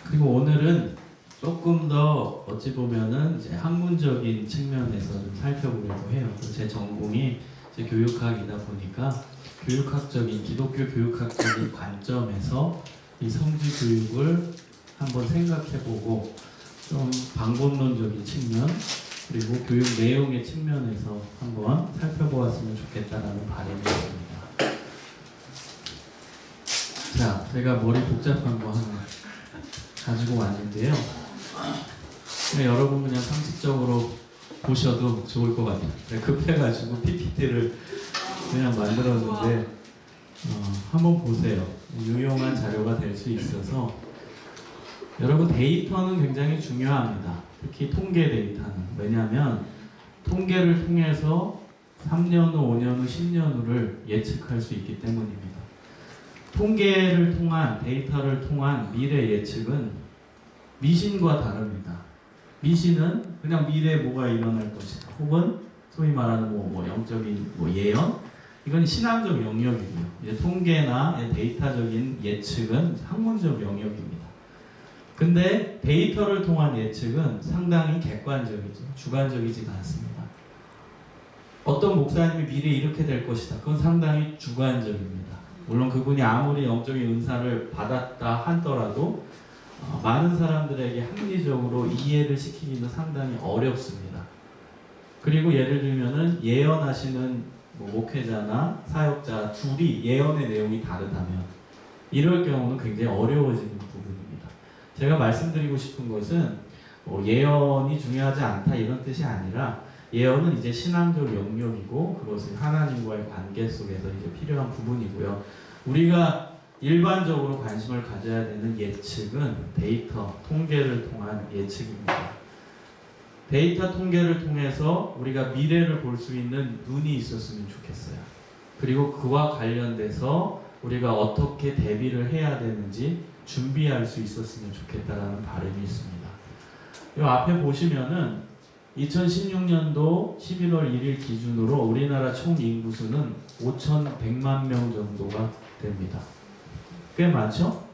그리고 오늘은 조금 더 어찌 보면은 이제 학문적인 측면에서 좀 살펴보려고 해요. 제 전공이 이제 교육학이다 보니까 교육학적인 기독교 교육학적인 관점에서 이 성지 교육을 한번 생각해보고 좀 방법론적인 측면 그리고 교육 내용의 측면에서 한번 살펴보았으면 좋겠다라는 바람이 있습니다. 자, 제가 머리 복잡한 거 하나 가지고 왔는데요. 여러분 그냥 상식적으로 보셔도 좋을 것 같아요. 급해가지고 PPT를 그냥 만들었는데 한번 보세요. 유용한 자료가 될 수 있어서 여러분 데이터는 굉장히 중요합니다. 특히 통계 데이터는. 왜냐하면 통계를 통해서 3년 후, 5년 후, 10년 후를 예측할 수 있기 때문입니다. 통계를 통한 데이터를 통한 미래 예측은 미신과 다릅니다. 미신은 그냥 미래에 뭐가 일어날 것이다. 혹은 소위 말하는 영적인 예언? 이건 신앙적 영역이고요. 이제 통계나 데이터적인 예측은 학문적 영역입니다. 근데 데이터를 통한 예측은 상당히 객관적이죠. 주관적이지가 않습니다. 어떤 목사님이 미래에 이렇게 될 것이다. 그건 상당히 주관적입니다. 물론 그분이 아무리 영적인 은사를 받았다 하더라도 많은 사람들에게 합리적으로 이해를 시키기는 상당히 어렵습니다. 그리고 예를 들면은 예언하시는 목회자나 사역자 둘이 예언의 내용이 다르다면 이럴 경우는 굉장히 어려워지는 부분입니다. 제가 말씀드리고 싶은 것은 예언이 중요하지 않다 이런 뜻이 아니라 예언은 이제 신앙적 영역이고 그것은 하나님과의 관계 속에서 이제 필요한 부분이고요. 우리가 일반적으로 관심을 가져야 되는 예측은 데이터, 통계를 통한 예측입니다. 데이터 통계를 통해서 우리가 미래를 볼 수 있는 눈이 있었으면 좋겠어요. 그리고 그와 관련돼서 우리가 어떻게 대비를 해야 되는지 준비할 수 있었으면 좋겠다라는 바람이 있습니다. 이 앞에 보시면은 2016년도 11월 1일 기준으로 우리나라 총 인구수는 5,100만 명 정도가 됩니다. 꽤 많죠?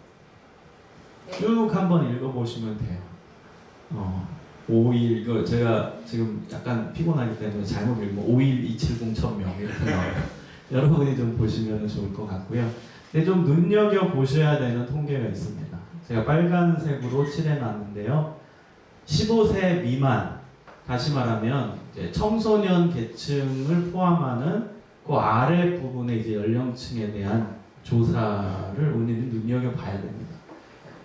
쭉 한번 읽어보시면 돼요. 51, 이거 제가 지금 약간 피곤하기 때문에 잘못 읽으면 51,270,000명 이렇게 나와요. 여러분이 좀 보시면 좋을 것 같고요. 근데 좀 눈여겨보셔야 되는 통계가 있습니다. 제가 빨간색으로 칠해놨는데요. 15세 미만, 다시 말하면 이제 청소년 계층을 포함하는 그 아래 부분의 이제 연령층에 대한 조사를 우리는 눈여겨봐야 됩니다.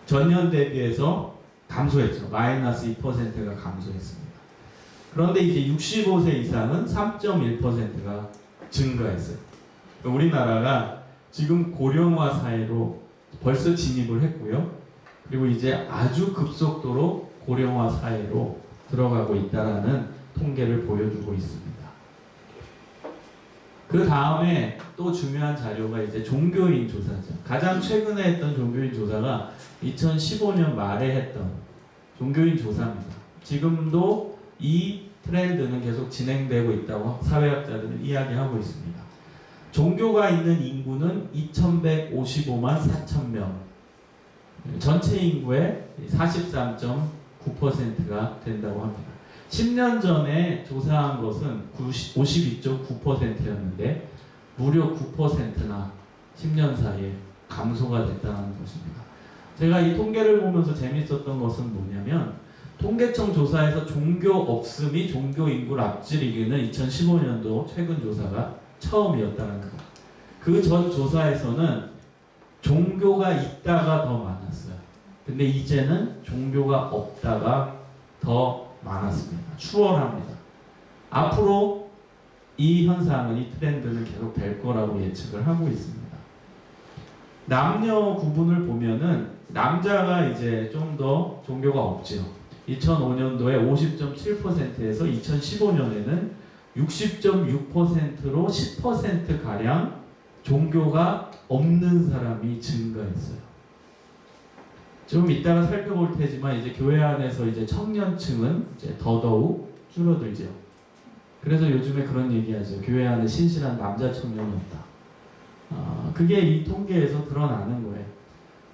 전년 대비해서 감소했죠. 마이너스 2%가 감소했습니다. 그런데 이제 65세 이상은 3.1%가 증가했어요. 우리나라가 지금 고령화 사회로 벌써 진입을 했고요. 그리고 이제 아주 급속도로 고령화 사회로 들어가고 있다는 통계를 보여주고 있습니다. 그 다음에 또 중요한 자료가 이제 종교인 조사죠. 가장 최근에 했던 종교인 조사가 2015년 말에 했던 종교인 조사입니다. 지금도 이 트렌드는 계속 진행되고 있다고 사회학자들은 이야기하고 있습니다. 종교가 있는 인구는 2,155만 4,000명. 전체 인구의 43.9%가 된다고 합니다. 10년 전에 조사한 것은 52.9%였는데 무려 9%나 10년 사이에 감소가 됐다는 것입니다. 제가 이 통계를 보면서 재밌었던 것은 뭐냐면 통계청 조사에서 종교 없음이 종교 인구를 앞지르기는 2015년도 최근 조사가 처음이었다는 것. 그 전 조사에서는 종교가 있다가 더 많았어요. 근데 이제는 종교가 없다가 더 많았습니다. 추월합니다. 앞으로 이 현상은, 이 트렌드는 계속 될 거라고 예측을 하고 있습니다. 남녀 구분을 보면은 남자가 이제 좀 더 종교가 없죠. 2005년도에 50.7%에서 2015년에는 60.6%로 10%가량 종교가 없는 사람이 증가했어요. 좀 이따가 살펴볼 테지만 이제 교회 안에서 이제 청년층은 이제 더더욱 줄어들죠. 그래서 요즘에 그런 얘기하죠. 교회 안에 신실한 남자 청년이 없다. 그게 이 통계에서 드러나는 거예요.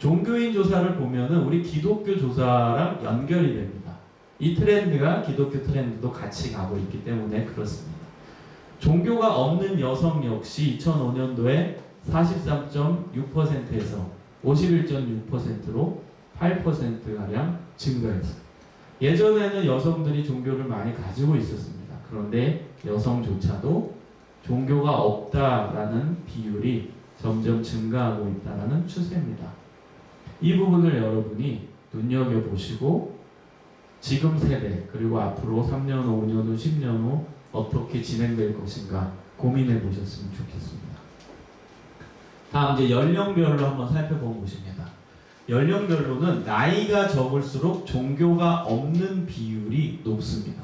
종교인 조사를 보면은 우리 기독교 조사랑 연결이 됩니다. 이 트렌드가 기독교 트렌드도 같이 가고 있기 때문에 그렇습니다. 종교가 없는 여성 역시 2005년도에 43.6%에서 51.6%로 8%가량 증가했습니다. 예전에는 여성들이 종교를 많이 가지고 있었습니다. 그런데 여성조차도 종교가 없다라는 비율이 점점 증가하고 있다는 추세입니다. 이 부분을 여러분이 눈여겨보시고 지금 세대 그리고 앞으로 3년, 5년 후, 10년 후 어떻게 진행될 것인가 고민해 보셨으면 좋겠습니다. 다음 이제 연령별로 한번 살펴본 것입니다. 연령별로는 나이가 적을수록 종교가 없는 비율이 높습니다.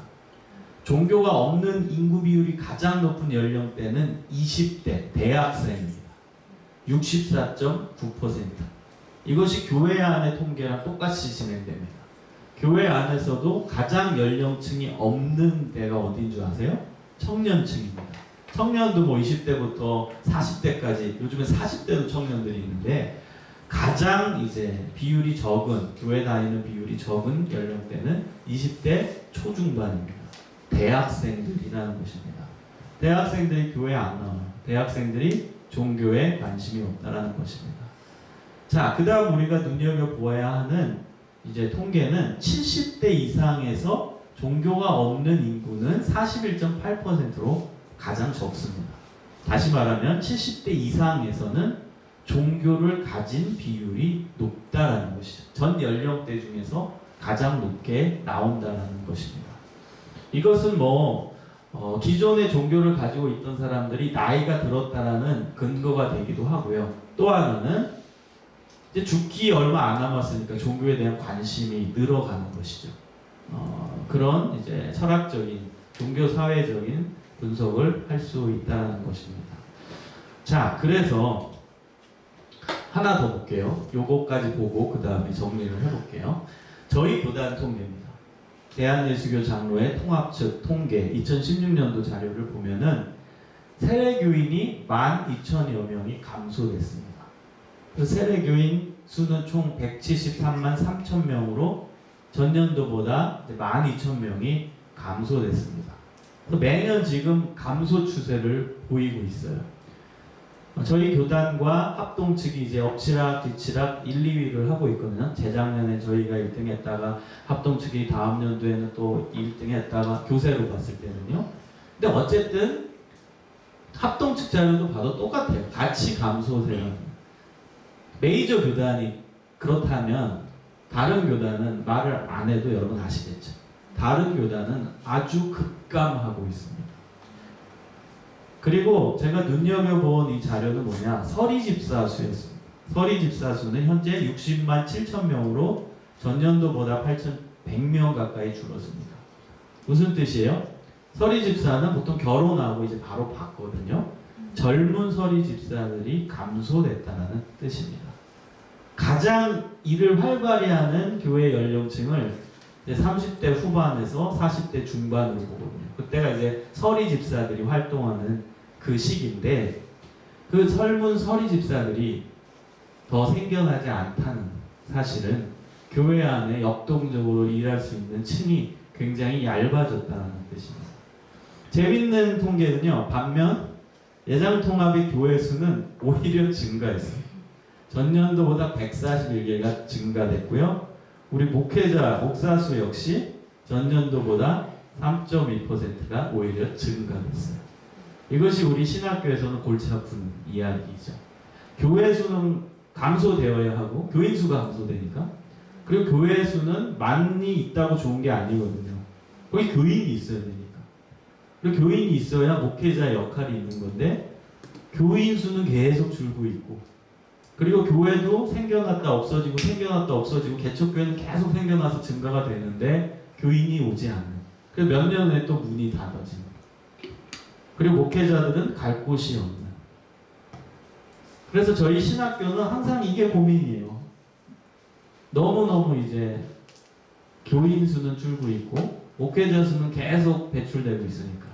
종교가 없는 인구 비율이 가장 높은 연령대는 20대 대학생입니다. 64.9%. 이것이 교회 안의 통계랑 똑같이 진행됩니다. 교회 안에서도 가장 연령층이 없는 데가 어디인 줄 아세요? 청년층입니다. 청년도 뭐 20대부터 40대까지, 요즘엔 40대도 청년들이 있는데 가장 이제 비율이 적은, 교회 다니는 비율이 적은 연령대는 20대 초중반입니다. 대학생들이라는 것입니다. 대학생들이 교회 안 나와요. 대학생들이 종교에 관심이 없다라는 것입니다. 자, 그 다음 우리가 눈여겨보아야 하는 이제 통계는 70대 이상에서 종교가 없는 인구는 41.8%로 가장 적습니다. 다시 말하면 70대 이상에서는 종교를 가진 비율이 높다라는 것이죠. 전 연령대 중에서 가장 높게 나온다는 것입니다. 이것은 기존의 종교를 가지고 있던 사람들이 나이가 들었다라는 근거가 되기도 하고요. 또 하나는 이제 죽기 얼마 안 남았으니까 종교에 대한 관심이 늘어가는 것이죠. 그런 이제 철학적인, 종교 사회적인 분석을 할 수 있다는 것입니다. 자, 그래서 하나 더 볼게요. 요거까지 보고 그 다음에 정리를 해볼게요. 저희 교단 통계입니다. 대한예수교 장로의 통합측 통계 2016년도 자료를 보면은 세례교인이 12,000여 명이 감소됐습니다. 그 세례교인 수는 총 173만 3천 명으로 전년도보다 12,000명이 감소됐습니다. 매년 지금 감소 추세를 보이고 있어요. 저희 교단과 합동 측이 이제 엎치락 뒤치락 1, 2위를 하고 있거든요. 재작년에 저희가 1등 했다가 합동 측이 다음 연도에는 또 1등 했다가 교세로 봤을 때는요. 근데 어쨌든 합동 측 자료도 봐도 똑같아요. 같이 감소세요. 메이저 교단이 그렇다면 다른 교단은 말을 안 해도 여러분 아시겠죠. 다른 교단은 아주 급감하고 있습니다. 그리고 제가 눈여겨본 이 자료는 뭐냐, 서리집사 수였습니다. 서리집사 수는 현재 60만 7천 명으로 전년도보다 8,100명 가까이 줄었습니다. 무슨 뜻이에요? 서리집사는 보통 결혼하고 이제 바로 받거든요. 젊은 서리집사들이 감소됐다는 뜻입니다. 가장 일을 활발히 하는 교회 연령층을 이제 30대 후반에서 40대 중반으로 보거든요. 그때가 이제 서리 집사들이 활동하는 그 시기인데, 그 젊은 서리 집사들이 더 생겨나지 않다는 사실은 교회 안에 역동적으로 일할 수 있는 층이 굉장히 얇아졌다는 뜻입니다. 재밌는 통계는요, 반면 예장통합의 교회 수는 오히려 증가했어요. 전년도보다 141개가 증가됐고요. 우리 목사 수 역시 전년도보다 3.1%가 오히려 증가됐어요. 이것이 우리 신학교에서는 골치 아픈 이야기죠. 교회 수는 감소되어야 하고 교인 수가 감소되니까, 그리고 교회 수는 많이 있다고 좋은 게 아니거든요. 거기 교인이 있어야 되니까. 그리고 교인이 있어야 목회자의 역할이 있는 건데 교인 수는 계속 줄고 있고, 그리고 교회도 생겨났다 없어지고 생겨났다 없어지고 개척교회는 계속 생겨나서 증가가 되는데 교인이 오지 않는, 그래서 몇 년 후에 또 문이 닫아지는, 그리고 목회자들은 갈 곳이 없는. 그래서 저희 신학교는 항상 이게 고민이에요. 너무너무 이제 교인 수는 줄고 있고 목회자 수는 계속 배출되고 있으니까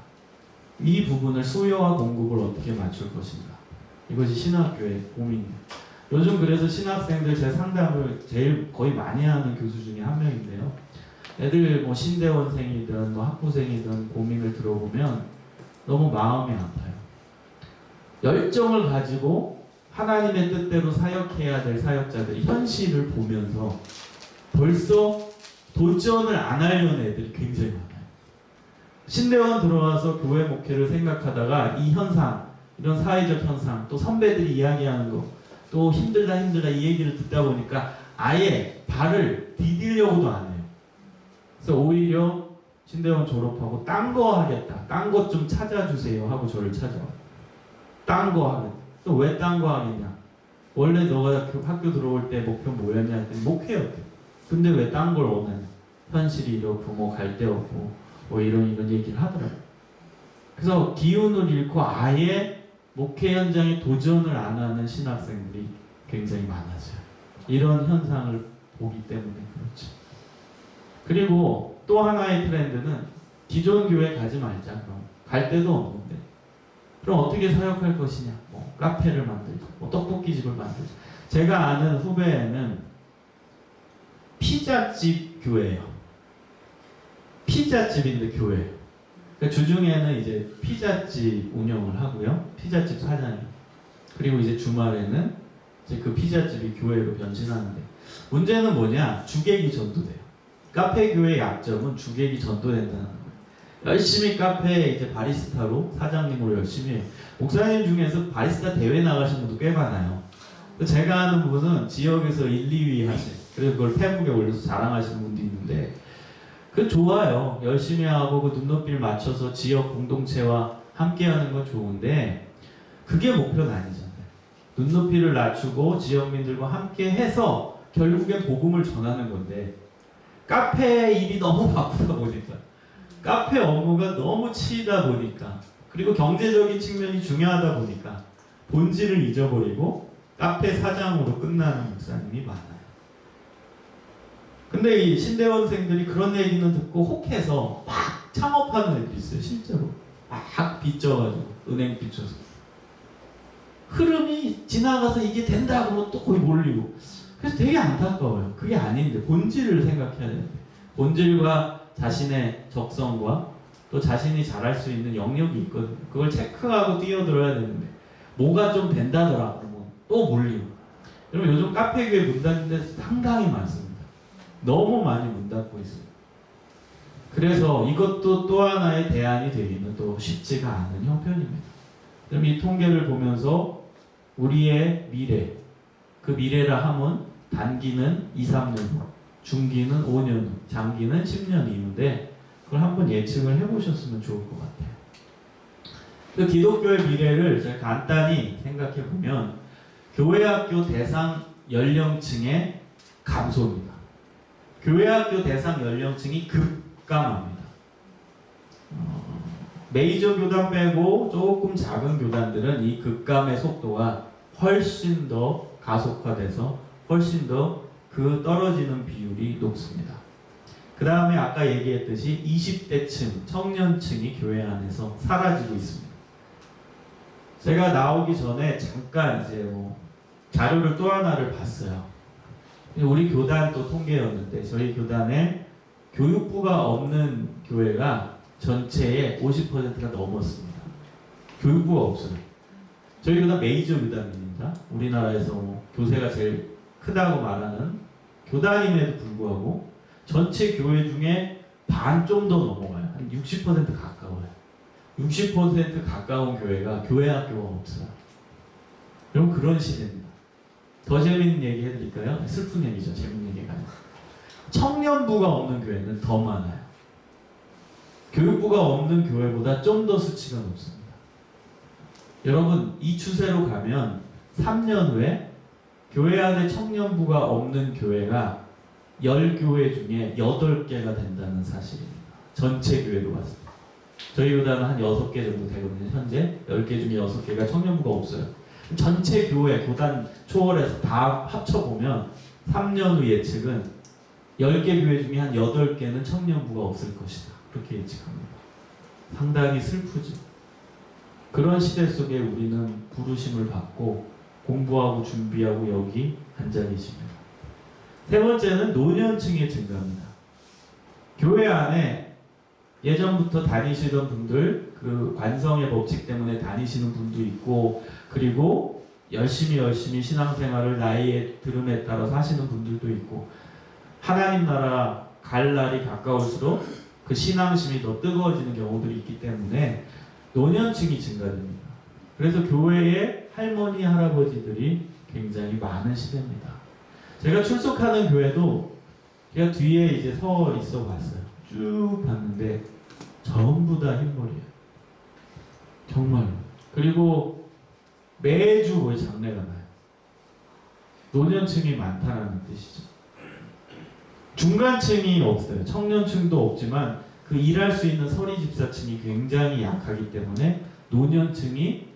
이 부분을 수요와 공급을 어떻게 맞출 것인가, 이것이 신학교의 고민입니다. 요즘 그래서 신학생들 제 상담을 제일 거의 많이 하는 교수 중에 한 명인데요. 애들 뭐 신대원생이든 뭐 학부생이든 고민을 들어보면 너무 마음이 아파요. 열정을 가지고 하나님의 뜻대로 사역해야 될 사역자들이 현실을 보면서 벌써 도전을 안 하려는 애들이 굉장히 많아요. 신대원 들어와서 교회 목회를 생각하다가 이 현상, 이런 사회적 현상, 또 선배들이 이야기하는 거, 또 힘들다 이 얘기를 듣다 보니까 아예 발을 디디려고도 안 해요. 그래서 오히려 신대원 졸업하고 딴 거 하겠다, 딴 것 좀 찾아주세요 하고 저를 찾아와요. 딴 거 하겠다. 또 왜 딴 거 하겠냐? 원래 너가 학교 들어올 때 목표 뭐였냐 했더니 목회였대. 근데 왜 딴 걸 원하냐? 현실이 이렇고 뭐 갈 데 없고 뭐 이런 얘기를 하더라고요. 그래서 기운을 잃고 아예 목회 현장에 도전을 안 하는 신학생들이 굉장히 많아져요. 이런 현상을 보기 때문에 그렇죠. 그리고 또 하나의 트렌드는 기존 교회 가지 말자. 그럼 갈 데도 없는데 그럼 어떻게 사역할 것이냐? 뭐 카페를 만들자, 뭐 떡볶이집을 만들자. 제가 아는 후배에는 피자집 교회예요. 피자집인데 교회. 그러니까 주중에는 이제 피자집 운영을 하고요. 피자집 사장이. 그리고 이제 주말에는 이제 그 피자집이 교회로 변신하는데 문제는 뭐냐? 주객이 전도돼요. 카페 교회의 약점은 주객이 전도된다는 거예요. 열심히 카페에 이제 바리스타로 사장님으로 열심히 해요. 목사님 중에서 바리스타 대회 나가신 분도 꽤 많아요. 제가 아는 분은 지역에서 1, 2위 하세요. 그래서 그걸 페북에 올려서 자랑하시는 분도 있는데 그 좋아요. 열심히 하고 그 눈높이를 맞춰서 지역 공동체와 함께하는 건 좋은데 그게 목표는 아니잖아요. 눈높이를 낮추고 지역민들과 함께해서 결국엔 복음을 전하는 건데 카페 일이 너무 바쁘다 보니까 카페 업무가 너무 치이다 보니까 그리고 경제적인 측면이 중요하다 보니까 본질을 잊어버리고 카페 사장으로 끝나는 목사님이 많아요. 근데 이 신대원생들이 그런 얘기는 듣고 혹해서 막 창업하는 애들이 있어요. 실제로 막 빚져가지고 은행 빚져서 흐름이 지나가서 이게 된다 그러면 또 거의 몰리고 그래서 되게 안타까워요. 그게 아닌데 본질을 생각해야 되는데 본질과 자신의 적성과 또 자신이 잘할 수 있는 영역이 있거든요. 그걸 체크하고 뛰어들어야 되는데 뭐가 좀 된다더라 그러면 또 몰리고. 여러분 요즘 카페 교회 문 닫는 데 상당히 많습니다. 너무 많이 문 닫고 있어요. 그래서 이것도 또 하나의 대안이 되기는 또 쉽지가 않은 형편입니다. 그럼 이 통계를 보면서 우리의 미래, 그 미래라 함은 단기는 2, 3년 후, 중기는 5년 후, 장기는 10년 이후인데 그걸 한번 예측을 해보셨으면 좋을 것 같아요. 그 기독교의 미래를 제가 간단히 생각해 보면 교회학교 대상 연령층의 감소입니다. 교회학교 대상 연령층이 급감합니다. 메이저 교단 빼고 조금 작은 교단들은 이 급감의 속도가 훨씬 더 가속화돼서 훨씬 더 그 떨어지는 비율이 높습니다. 그 다음에 아까 얘기했듯이 20대층, 청년층이 교회 안에서 사라지고 있습니다. 제가 나오기 전에 잠깐 이제 자료를 또 하나를 봤어요. 우리 교단 또 통계였는데 저희 교단에 교육부가 없는 교회가 전체의 50%가 넘었습니다. 교육부가 없어요. 저희 교단 메이저 교단입니다. 우리나라에서 교세가 제일 크다고 말하는 교단임에도 불구하고 전체 교회 중에 반 좀 더 넘어가요. 한 60% 가까워요. 60% 가까운 교회가 교회 학교가 없어요. 여러분 그런 시대입니다. 더 재밌는 얘기 해드릴까요? 슬픈 얘기죠. 재밌는 얘기가 아니라. 청년부가 없는 교회는 더 많아요. 교육부가 없는 교회보다 좀 더 수치가 높습니다. 여러분 이 추세로 가면 3년 후에 교회 안에 청년부가 없는 교회가 10교회 중에 8개가 된다는 사실입니다. 전체 교회로 봤습니다. 저희 교단은 한 6개 정도 되거든요. 현재 10개 중에 6개가 청년부가 없어요. 전체 교회, 교단 초월해서 다 합쳐보면 3년 후 예측은 10개 교회 중에 한 8개는 청년부가 없을 것이다. 그렇게 예측합니다. 상당히 슬프죠. 그런 시대 속에 우리는 부르심을 받고 공부하고 준비하고 여기 앉아 계십니다. 세 번째는 노년층의 증가입니다. 교회 안에 예전부터 다니시던 분들, 그 관성의 법칙 때문에 다니시는 분도 있고, 그리고 열심히 신앙생활을 나이에 들음에 따라서 하시는 분들도 있고, 하나님 나라 갈 날이 가까울수록 그 신앙심이 더 뜨거워지는 경우들이 있기 때문에 노년층이 증가됩니다. 그래서 교회에 할머니, 할아버지들이 굉장히 많은 시대입니다. 제가 출석하는 교회도 제가 뒤에 이제 서 있어 봤어요. 쭉 봤는데 전부 다 흰머리예요. 정말. 그리고 매주 거의 장례가 나요. 노년층이 많다는 뜻이죠. 중간층이 없어요. 청년층도 없지만 그 일할 수 있는 서리집사층이 굉장히 약하기 때문에 노년층이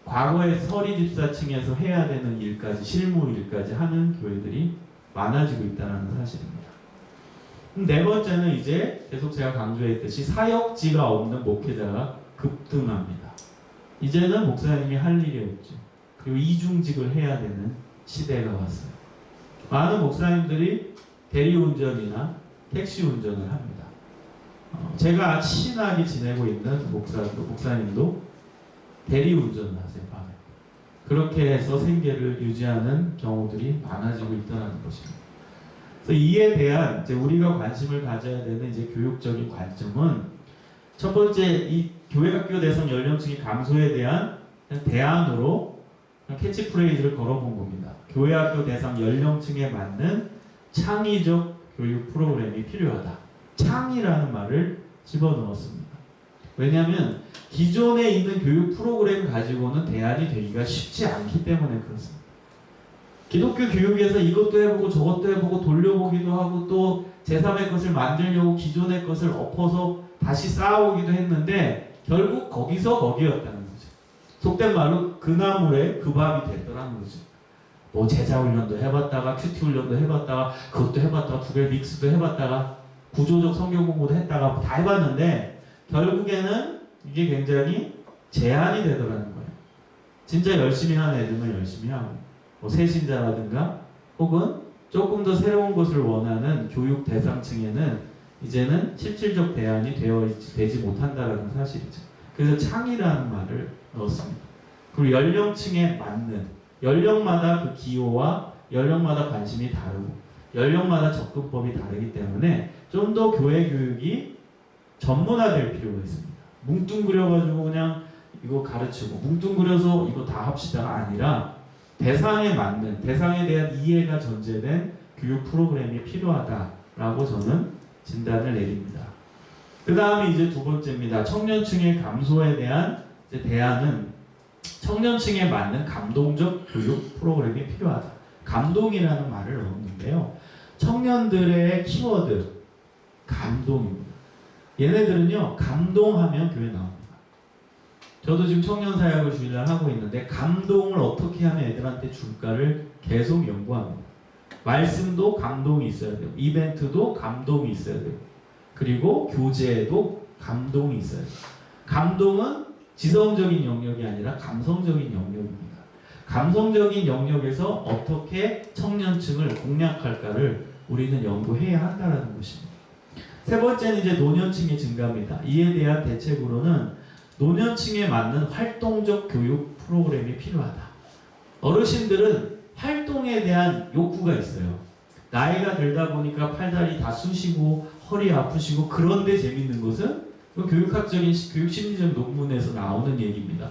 과거의 서리집사층에서 해야 되는 일까지, 실무 일까지 하는 교회들이 많아지고 있다는 사실입니다. 네 번째는 이제 계속 제가 강조했듯이 사역지가 없는 목회자가 급등합니다. 이제는 목사님이 할 일이 없죠. 그리고 이중직을 해야 되는 시대가 왔어요. 많은 목사님들이 대리운전이나 택시운전을 합니다. 제가 친하게 지내고 있는 목사님도 대리운전을 하세요, 밤에. 그렇게 해서 생계를 유지하는 경우들이 많아지고 있다는 것입니다. 그래서 이에 대한 이제 우리가 관심을 가져야 되는 이제 교육적인 관점은 첫 번째, 이 교회학교 대상 연령층이 감소에 대한 대안으로 캐치프레이즈를 걸어본 겁니다. 교회학교 대상 연령층에 맞는 창의적 교육 프로그램이 필요하다. 창의라는 말을 집어넣었습니다. 왜냐하면 기존에 있는 교육 프로그램 가지고는 대안이 되기가 쉽지 않기 때문에 그렇습니다. 기독교 교육에서 이것도 해보고 저것도 해보고 돌려보기도 하고 또 제3의 것을 만들려고 기존의 것을 엎어서 다시 쌓아오기도 했는데 결국 거기서 거기였다는 거죠. 속된 말로 그 나물에 그 밥이 됐더라는 거죠. 뭐 제자훈련도 해봤다가 큐티훈련도 해봤다가 그것도 해봤다가 두 개 믹스도 해봤다가 구조적 성경 공부도 했다가 다 해봤는데 결국에는 이게 굉장히 제한이 되더라는 거예요. 진짜 열심히 하는 애들만 열심히 하고 뭐 새신자라든가 혹은 조금 더 새로운 것을 원하는 교육 대상층에는 이제는 실질적 대안이 되지 못한다는 사실이죠. 그래서 창의라는 말을 넣었습니다. 그리고 연령층에 맞는 연령마다 그 기호와 연령마다 관심이 다르고 연령마다 접근법이 다르기 때문에 좀 더 교회 교육이 전문화될 필요가 있습니다. 뭉뚱그려가지고 그냥 이거 가르치고 뭉뚱그려서 이거 다 합시다가 아니라 대상에 맞는, 대상에 대한 이해가 전제된 교육 프로그램이 필요하다라고 저는 진단을 내립니다. 그 다음에 이제 두 번째입니다. 청년층의 감소에 대한 이제 대안은 청년층에 맞는 감동적 교육 프로그램이 필요하다. 감동이라는 말을 넣었는데요. 청년들의 키워드, 감동입니다. 얘네들은요, 감동하면 교회 나옵니다. 저도 지금 청년사역을 주일날 하고 있는데 감동을 어떻게 하면 애들한테 줄까를 계속 연구합니다. 말씀도 감동이 있어야 되고 이벤트도 감동이 있어야 되고 그리고 교제에도 감동이 있어야 돼요. 감동은 지성적인 영역이 아니라 감성적인 영역입니다. 감성적인 영역에서 어떻게 청년층을 공략할까를 우리는 연구해야 한다는 것입니다. 세 번째는 이제 노년층의 증가입니다. 이에 대한 대책으로는 노년층에 맞는 활동적 교육 프로그램이 필요하다. 어르신들은 활동에 대한 욕구가 있어요. 나이가 들다 보니까 팔다리 다 쑤시고 허리 아프시고 그런데 재밌는 것은 교육학적인 교육심리적 논문에서 나오는 얘기입니다.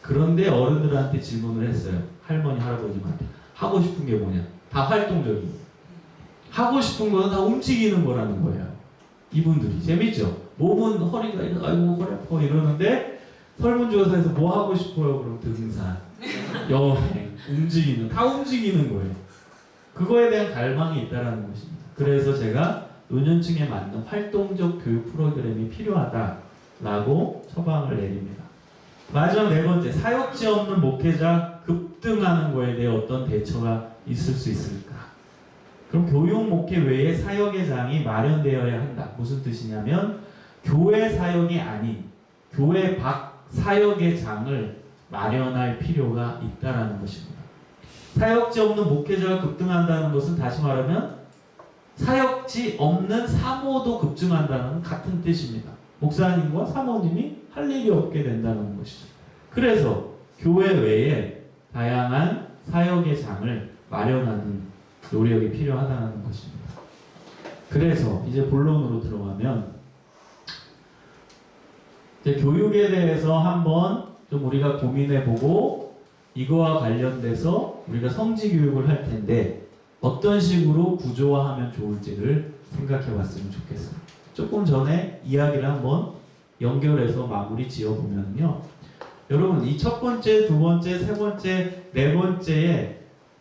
그런데 어른들한테 질문을 했어요. 할머니, 할아버지한테. 하고 싶은 게 뭐냐? 다 활동적인 거예요. 하고 싶은 거는 다 움직이는 거라는 거예요. 이분들이. 재밌죠? 몸은 허리가, 아이고, 허리 아파 이러는데 설문조사에서 뭐 하고 싶어요? 그럼 등산, 여행, 움직이는, 다 움직이는 거예요. 그거에 대한 갈망이 있다는 것입니다. 그래서 제가 노년층에 맞는 활동적 교육 프로그램이 필요하다라고 처방을 내립니다. 마지막 네 번째, 사역지 없는 목회자 급등하는 거에 대해 어떤 대처가 있을 수 있을까? 그럼 교육 목회 외에 사역의 장이 마련되어야 한다. 무슨 뜻이냐면 교회 사역이 아닌 교회 밖 사역의 장을 마련할 필요가 있다라는 것입니다. 사역지 없는 목회자가 급등한다는 것은 다시 말하면 사역지 없는 사모도 급증한다는 같은 뜻입니다. 목사님과 사모님이 할 일이 없게 된다는 것이죠. 그래서 교회 외에 다양한 사역의 장을 마련하는 노력이 필요하다는 것입니다. 그래서 이제 본론으로 들어가면 이제 교육에 대해서 한번 좀 우리가 고민해보고 이거와 관련돼서 우리가 성지 교육을 할 텐데 어떤 식으로 구조화하면 좋을지를 생각해봤으면 좋겠어요. 조금 전에 이야기를 한번 연결해서 마무리 지어보면요. 여러분 이 첫 번째, 두 번째, 세 번째, 네 번째에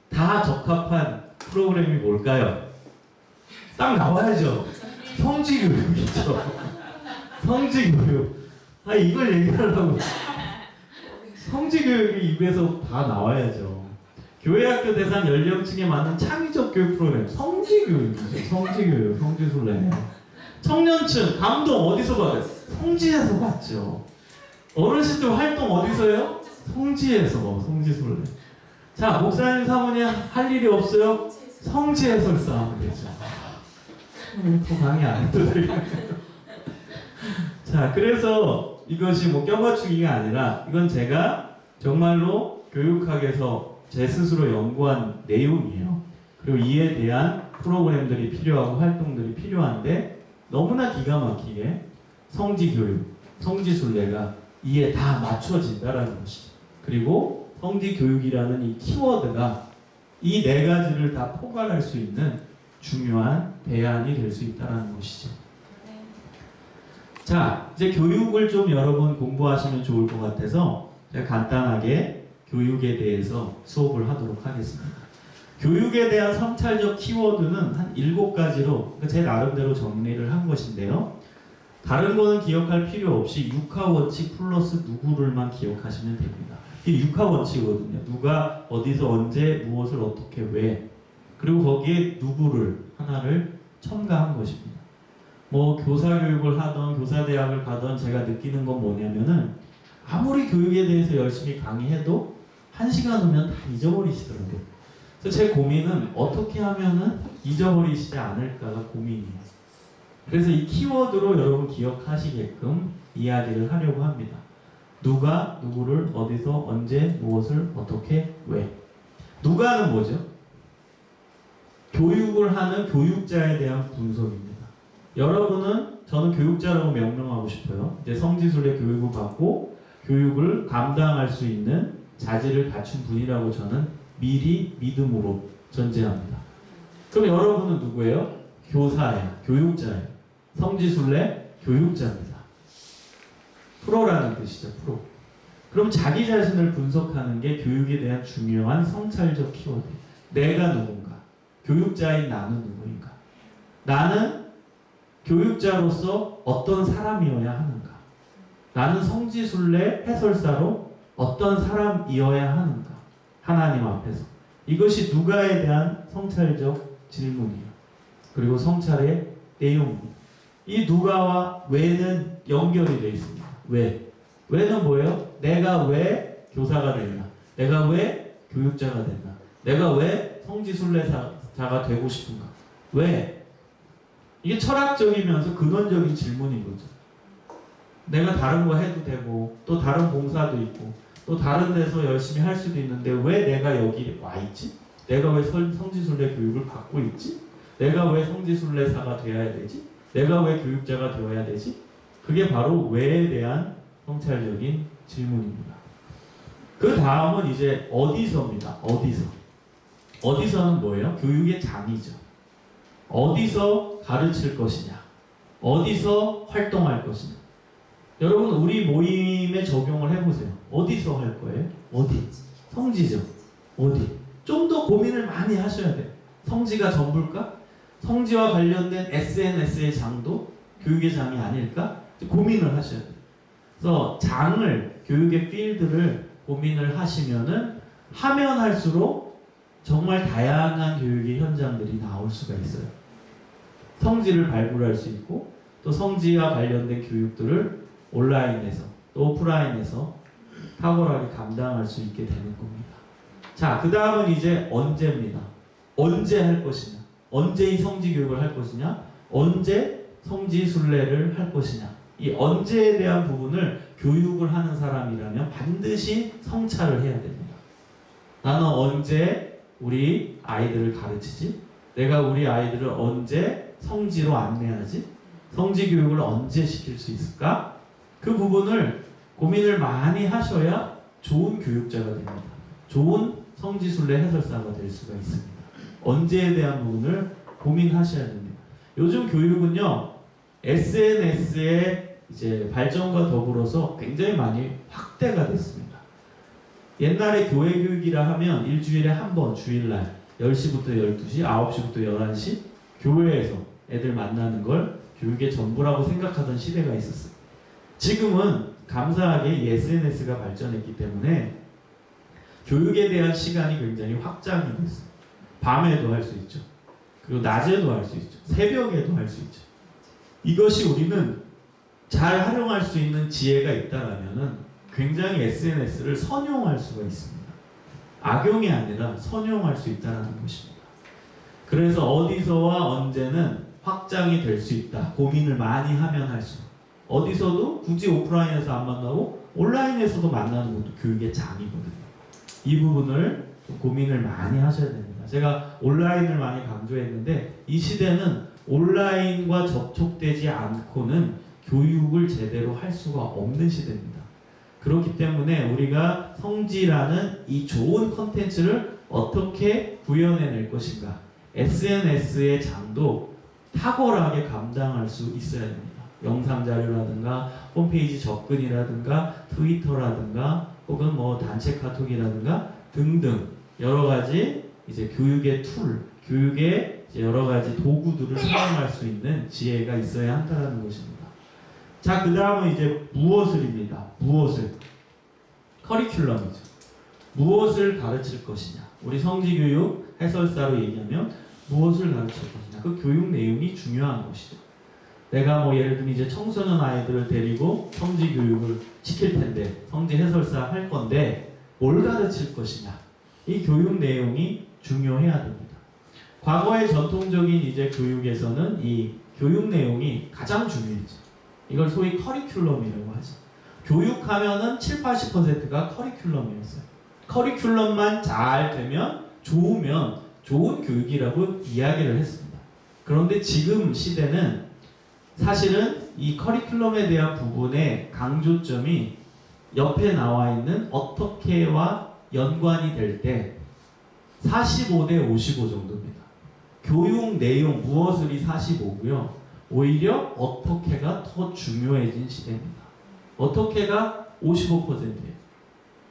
다 적합한 프로그램이 뭘까요? 딱 나와야죠. 성지교육이죠. 성지교육. 아 이걸 얘기하려고. 성지교육이 입에서 다 나와야죠. 교회학교 대상 연령층에 맞는 창의적 교육 프로그램 성지교육이죠. 성지교육, 성지순례. 청년층 감동 어디서 받아요? 성지에서 받죠. 어르신들 활동 어디서 해요? 성지에서. 성지순례. 자 목사님 사모님 할 일이 없어요? 성지 해설사 하면 되죠. 또 강의 안 해도 되겠네요. 자 그래서 이것이 뭐 껴맞추기가 아니라 이건 제가 정말로 교육학에서 제 스스로 연구한 내용이에요. 그리고 이에 대한 프로그램들이 필요하고 활동들이 필요한데 너무나 기가 막히게 성지교육, 성지순례가 이에 다 맞춰진다라는 것이죠. 그리고 성지교육이라는 이 키워드가 이 네 가지를 다 포괄할 수 있는 중요한 대안이 될 수 있다는 것이죠. 자, 이제 교육을 좀 여러분 공부하시면 좋을 것 같아서 제가 간단하게 교육에 대해서 수업을 하도록 하겠습니다. 교육에 대한 성찰적 키워드는 한 7가지로 제 나름대로 정리를 한 것인데요. 다른 거는 기억할 필요 없이 육하 원칙 플러스 누구를만 기억하시면 됩니다. 이게 육하 원칙이거든요. 누가 어디서 언제 무엇을 어떻게 왜 그리고 거기에 누구를 하나를 첨가한 것입니다. 뭐 교사 교육을 하던 교사대학을 가던 제가 느끼는 건 뭐냐면은 아무리 교육에 대해서 열심히 강의해도 1시간 후면 다 잊어버리시더라고요. 그래서 제 고민은 어떻게 하면은 잊어버리시지 않을까가 고민이에요. 그래서 이 키워드로 여러분 기억하시게끔 이야기를 하려고 합니다. 누가 누구를 어디서 언제 무엇을 어떻게 왜. 누가는 뭐죠? 교육을 하는 교육자에 대한 분석입니다. 여러분은 저는 교육자라고 명명하고 싶어요. 이제 성지순례 교육을 받고 교육을 감당할 수 있는 자질을 갖춘 분이라고 저는 미리 믿음으로 전제합니다. 그럼 여러분은 누구예요? 교사예요. 교육자예요. 성지순례 교육자입니다. 프로라는 뜻이죠. 프로. 그럼 자기 자신을 분석하는 게 교육에 대한 중요한 성찰적 키워드. 내가 누군가? 교육자인 나는 누구인가? 나는 교육자로서 어떤 사람이어야 하는가? 나는 성지순례 해설사로 어떤 사람이어야 하는가? 하나님 앞에서. 이것이 누가에 대한 성찰적 질문이에요. 그리고 성찰의 내용입니다. 이 누가와 왜는 연결이 되어 있습니다. 왜? 왜는 뭐예요? 내가 왜 교사가 됐나? 내가 왜 교육자가 됐나? 내가 왜 성지순례자가 되고 싶은가? 왜? 이게 철학적이면서 근원적인 질문인 거죠. 내가 다른 거 해도 되고 또 다른 봉사도 있고 또 다른 데서 열심히 할 수도 있는데 왜 내가 여기 와 있지? 내가 왜 성지순례 교육을 받고 있지? 내가 왜 성지순례사가 되어야 되지? 내가 왜 교육자가 되어야 되지? 그게 바로 왜에 대한 성찰적인 질문입니다. 그 다음은 이제 어디서입니다. 어디서. 어디서는 뭐예요? 교육의 장이죠. 어디서 가르칠 것이냐? 어디서 활동할 것이냐? 여러분 우리 모임에 적용을 해보세요. 어디서 할 거예요? 어디? 성지죠. 어디? 좀 더 고민을 많이 하셔야 돼요. 성지가 전부일까? 성지와 관련된 SNS의 장도 교육의 장이 아닐까? 고민을 하셔야 돼요. 그래서 장을, 교육의 필드를 고민을 하시면은 하면 할수록 정말 다양한 교육의 현장들이 나올 수가 있어요. 성지를 발굴할 수 있고 또 성지와 관련된 교육들을 온라인에서 또 오프라인에서 탁월하게 감당할 수 있게 되는 겁니다. 자, 그 다음은 이제 언제입니다. 언제 할 것이냐, 언제 이 성지 교육을 할 것이냐, 언제 성지 순례를 할 것이냐. 이 언제에 대한 부분을 교육을 하는 사람이라면 반드시 성찰을 해야 됩니다. 나는 언제 우리 아이들을 가르치지? 내가 우리 아이들을 언제 성지로 안내하지? 성지 교육을 언제 시킬 수 있을까? 그 부분을 고민을 많이 하셔야 좋은 교육자가 됩니다. 좋은 성지순례 해설사가 될 수가 있습니다. 언제에 대한 부분을 고민하셔야 됩니다. 요즘 교육은요, SNS의 이제 발전과 더불어서 굉장히 많이 확대가 됐습니다. 옛날에 교회 교육이라 하면 일주일에 한 번, 주일날 10시부터 12시, 9시부터 11시 교회에서 애들 만나는 걸 교육의 전부라고 생각하던 시대가 있었어요. 지금은 감사하게 이 SNS가 발전했기 때문에 교육에 대한 시간이 굉장히 확장이 됐어요. 밤에도 할 수 있죠. 그리고 낮에도 할 수 있죠. 새벽에도 할 수 있죠. 이것이 우리는 잘 활용할 수 있는 지혜가 있다라면은 굉장히 SNS를 선용할 수가 있습니다. 악용이 아니라 선용할 수 있다는 것입니다. 그래서 어디서와 언제는 확장이 될 수 있다. 고민을 많이 하면 할수록. 어디서도 굳이 오프라인에서 안 만나고 온라인에서도 만나는 것도 교육의 장이거든요. 이 부분을 좀 고민을 많이 하셔야 됩니다. 제가 온라인을 많이 강조했는데 이 시대는 온라인과 접촉되지 않고는 교육을 제대로 할 수가 없는 시대입니다. 그렇기 때문에 우리가 성지라는 이 좋은 컨텐츠를 어떻게 구현해낼 것인가, SNS의 장도 탁월하게 감당할 수 있어야 됩니다. 영상 자료라든가 홈페이지 접근이라든가 트위터라든가 혹은 뭐 단체 카톡이라든가 등등 여러 가지 이제 교육의 툴, 교육의 이제 여러 가지 도구들을 사용할 수 있는 지혜가 있어야 한다는 것입니다. 자, 그 다음은 이제 무엇을입니다. 무엇을. 커리큘럼이죠. 무엇을 가르칠 것이냐. 우리 성지교육 해설사로 얘기하면 무엇을 가르칠 것이냐. 그 교육 내용이 중요한 것이죠. 내가 뭐 예를 들면 이제 청소년 아이들을 데리고 성지교육을 시킬 텐데, 성지 해설사 할 건데, 뭘 가르칠 것이냐. 이 교육 내용이 중요해야 됩니다. 과거의 전통적인 이제 교육에서는 이 교육 내용이 가장 중요했죠. 이걸 소위 커리큘럼이라고 하죠. 교육하면은 70~80%가 커리큘럼이었어요. 커리큘럼만 잘 되면, 좋으면 좋은 교육이라고 이야기를 했습니다. 그런데 지금 시대는 사실은 이 커리큘럼에 대한 부분의 강조점이 옆에 나와 있는 어떻게와 연관이 될 때 45대55 정도입니다. 교육 내용 무엇을이 45고요. 오히려 어떻게가 더 중요해진 시대입니다. 어떻게가 55%예요.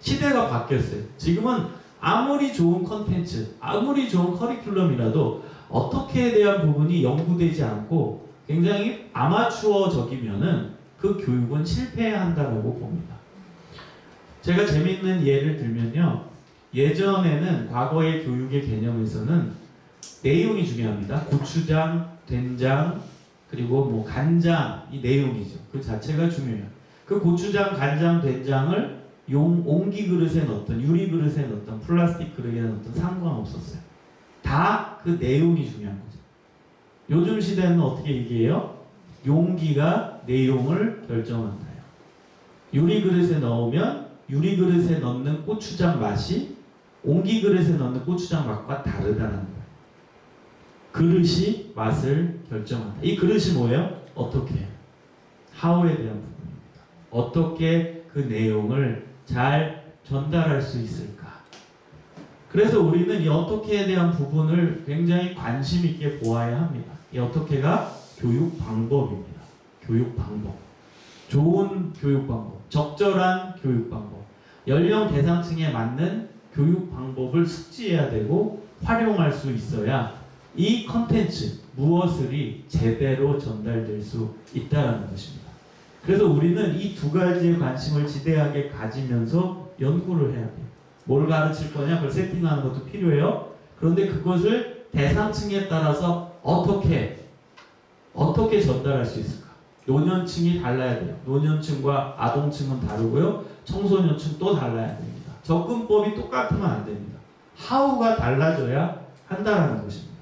시대가 바뀌었어요. 지금은 아무리 좋은 컨텐츠, 아무리 좋은 커리큘럼이라도 어떻게에 대한 부분이 연구되지 않고 굉장히 아마추어적이면은 그 교육은 실패한다라고 봅니다. 제가 재미있는 예를 들면요. 예전에는 과거의 교육의 개념에서는 내용이 중요합니다. 고추장, 된장, 그리고 뭐 간장, 이 내용이죠. 그 자체가 중요해요. 그 고추장, 간장, 된장을 옹기 그릇에 넣었던, 유리 그릇에 넣었던, 플라스틱 그릇에 넣었던 상관없었어요. 다 그 내용이 중요한 거죠. 요즘 시대는 어떻게 얘기해요? 용기가 내용을 결정한다요. 유리 그릇에 넣으면 유리 그릇에 넣는 고추장 맛이 옹기 그릇에 넣는 고추장 맛과 다르다는 거예요. 그릇이 맛을 결정한다. 이 그릇이 뭐예요? 어떻게 해요? how에 대한 부분입니다. 어떻게 그 내용을 잘 전달할 수 있을까? 그래서 우리는 이 어떻게에 대한 부분을 굉장히 관심 있게 보아야 합니다. 이 어떻게가 교육 방법입니다. 교육 방법. 좋은 교육 방법, 적절한 교육 방법, 연령 대상층에 맞는 교육 방법을 숙지해야 되고 활용할 수 있어야 이 컨텐츠, 무엇을이 제대로 전달될 수 있다는 것입니다. 그래서 우리는 이 두 가지에 관심을 지대하게 가지면서 연구를 해야 돼요. 뭘 가르칠 거냐, 그걸 세팅하는 것도 필요해요. 그런데 그것을 대상층에 따라서 어떻게 전달할 수 있을까? 노년층이 달라야 돼요. 노년층과 아동층은 다르고요. 청소년층 또 달라야 됩니다. 접근법이 똑같으면 안 됩니다. 하우가 달라져야 한다라는 것입니다.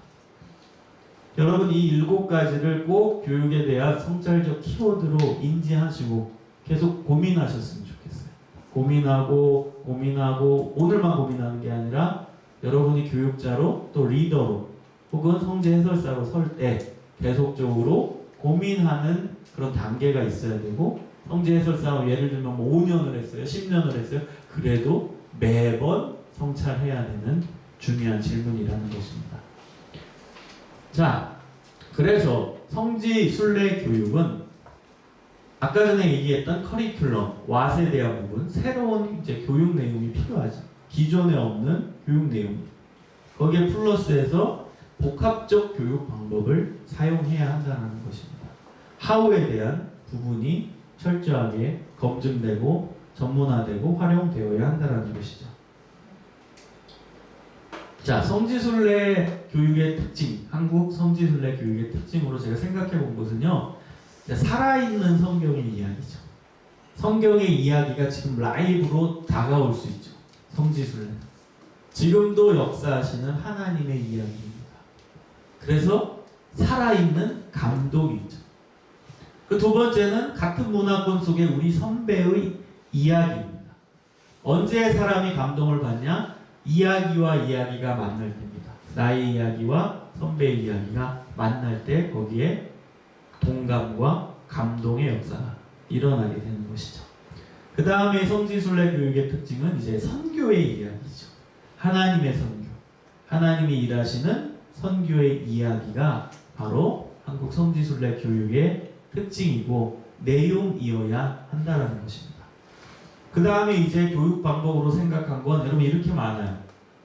여러분 이 7가지를 꼭 교육에 대한 성찰적 키워드로 인지하시고 계속 고민하셨으면 좋겠어요. 고민하고 오늘만 고민하는 게 아니라 여러분이 교육자로 또 리더로 혹은 성지 해설사로 설 때 계속적으로 고민하는 그런 단계가 있어야 되고 성지 해설사 예를 들면 뭐 5년을 했어요. 10년을 했어요. 그래도 매번 성찰해야 되는 중요한 질문이라는 것입니다. 자, 그래서 성지 순례 교육은 아까 전에 얘기했던 커리큘럼, 왓에 대한 부분, 새로운 이제 교육 내용이 필요하죠. 기존에 없는 교육 내용. 거기에 플러스해서 복합적 교육 방법을 사용해야 한다는 것입니다. 하우에 대한 부분이 철저하게 검증되고 전문화되고 활용되어야 한다는 것이죠. 자, 성지순례 교육의 특징, 한국 성지순례 교육의 특징으로 제가 생각해 본 것은요, 살아있는 성경의 이야기죠. 성경의 이야기가 지금 라이브로 다가올 수 있죠. 성지순례. 지금도 역사하시는 하나님의 이야기입니다. 그래서 살아있는 감동이 있죠. 그 두 번째는 같은 문화권 속에 우리 선배의 이야기입니다. 언제 사람이 감동을 받냐? 이야기와 이야기가 만날 때입니다. 나의 이야기와 선배의 이야기가 만날 때 거기에 동감과 감동의 역사가 일어나게 되는 것이죠. 그 다음에 성지순례 교육의 특징은 이제 선교의 이야기죠. 하나님의 선교. 하나님이 일하시는 선교의 이야기가 바로 한국 성지순례 교육의 특징이고 내용이어야 한다는 것입니다. 그 다음에 이제 교육 방법으로 생각한 건 여러분 이렇게 많아요.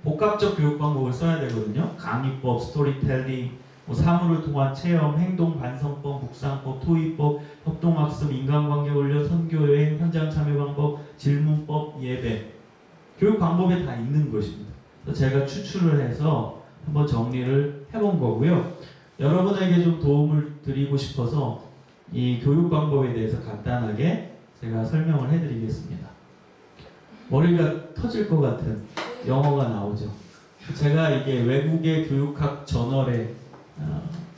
복합적 교육 방법을 써야 되거든요. 강의법, 스토리텔링, 사물을 통한 체험, 행동 반성법, 묵상법, 토의법, 협동학습, 인간관계 훈련, 선교여행, 현장 참여 방법, 질문법, 예배. 교육 방법에 다 있는 것입니다. 그래서 제가 추출을 해서 한번 정리를 해본 거고요. 여러분에게 좀 도움을 드리고 싶어서 이 교육 방법에 대해서 간단하게 제가 설명을 해드리겠습니다. 머리가 터질 것 같은 영어가 나오죠. 제가 이게 외국의 교육학 저널에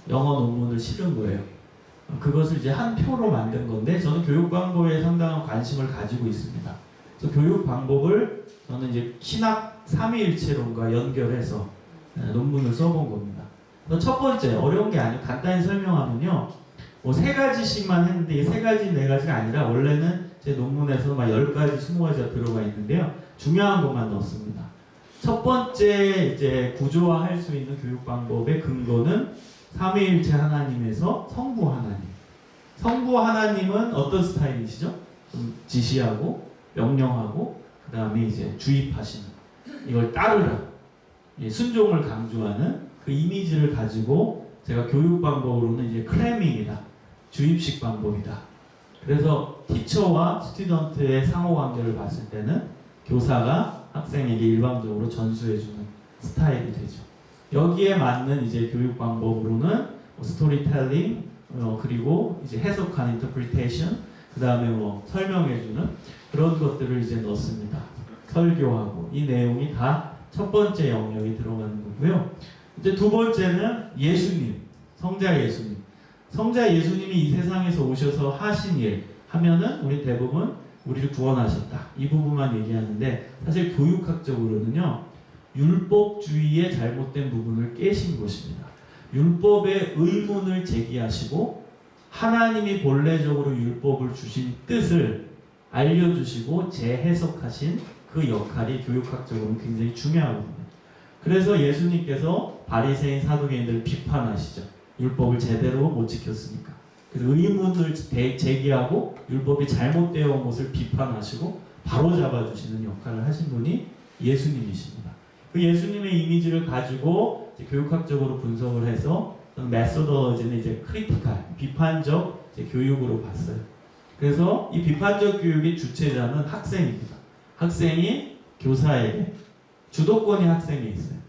영어 논문을 실은 거예요. 그것을 이제 한 표로 만든 건데 저는 교육 방법에 상당한 관심을 가지고 있습니다. 그래서 교육 방법을 저는 이제 신학 삼위일체론과 연결해서 논문을 써본 겁니다. 첫 번째, 어려운 게 아니고 간단히 설명하면요. 뭐 3가지씩만 했는데 이 3가지, 4가지가 아니라 원래는 제 논문에서 막 10가지, 20가지가 들어가 있는데요. 중요한 것만 넣었습니다. 첫 번째 이제 구조화할 수 있는 교육 방법의 근거는 삼위일체 하나님에서 성부 하나님. 성부 하나님은 어떤 스타일이시죠? 좀 지시하고 명령하고 그 다음에 이제 주입하시는 이걸 따르라. 순종을 강조하는 그 이미지를 가지고 제가 교육 방법으로는 이제 크래밍이다. 주입식 방법이다. 그래서 티처와 스튜던트의 상호관계를 봤을 때는 교사가 학생에게 일방적으로 전수해주는 스타일이 되죠. 여기에 맞는 이제 교육 방법으로는 스토리텔링, 그리고 이제 해석하는 인터프리테이션, 그 다음에 뭐 설명해주는 그런 것들을 이제 넣습니다. 설교하고 이 내용이 다 첫 번째 영역이 들어가는 거고요. 이제 두 번째는 예수님, 성자 예수님. 성자 예수님이 이 세상에서 오셔서 하신 일 하면은 우리 대부분 우리를 구원하셨다. 이 부분만 얘기하는데 사실 교육학적으로는요. 율법주의의 잘못된 부분을 깨신 것입니다. 율법의 의문을 제기하시고 하나님이 본래적으로 율법을 주신 뜻을 알려주시고 재해석하신 그 역할이 교육학적으로는 굉장히 중요하거든요. 그래서 예수님께서 바리새인 사두개인들을 비판하시죠. 율법을 제대로 못 지켰으니까. 그래서 의문을 제기하고 율법이 잘못되어 온 것을 비판하시고 바로잡아주시는 역할을 하신 분이 예수님이십니다. 그 예수님의 이미지를 가지고 이제 교육학적으로 분석을 해서 메소더러지는 이제 크리티컬, 비판적 이제 교육으로 봤어요. 그래서 이 비판적 교육의 주체자는 학생입니다. 학생이 교사에게 주도권이 학생에 있어요.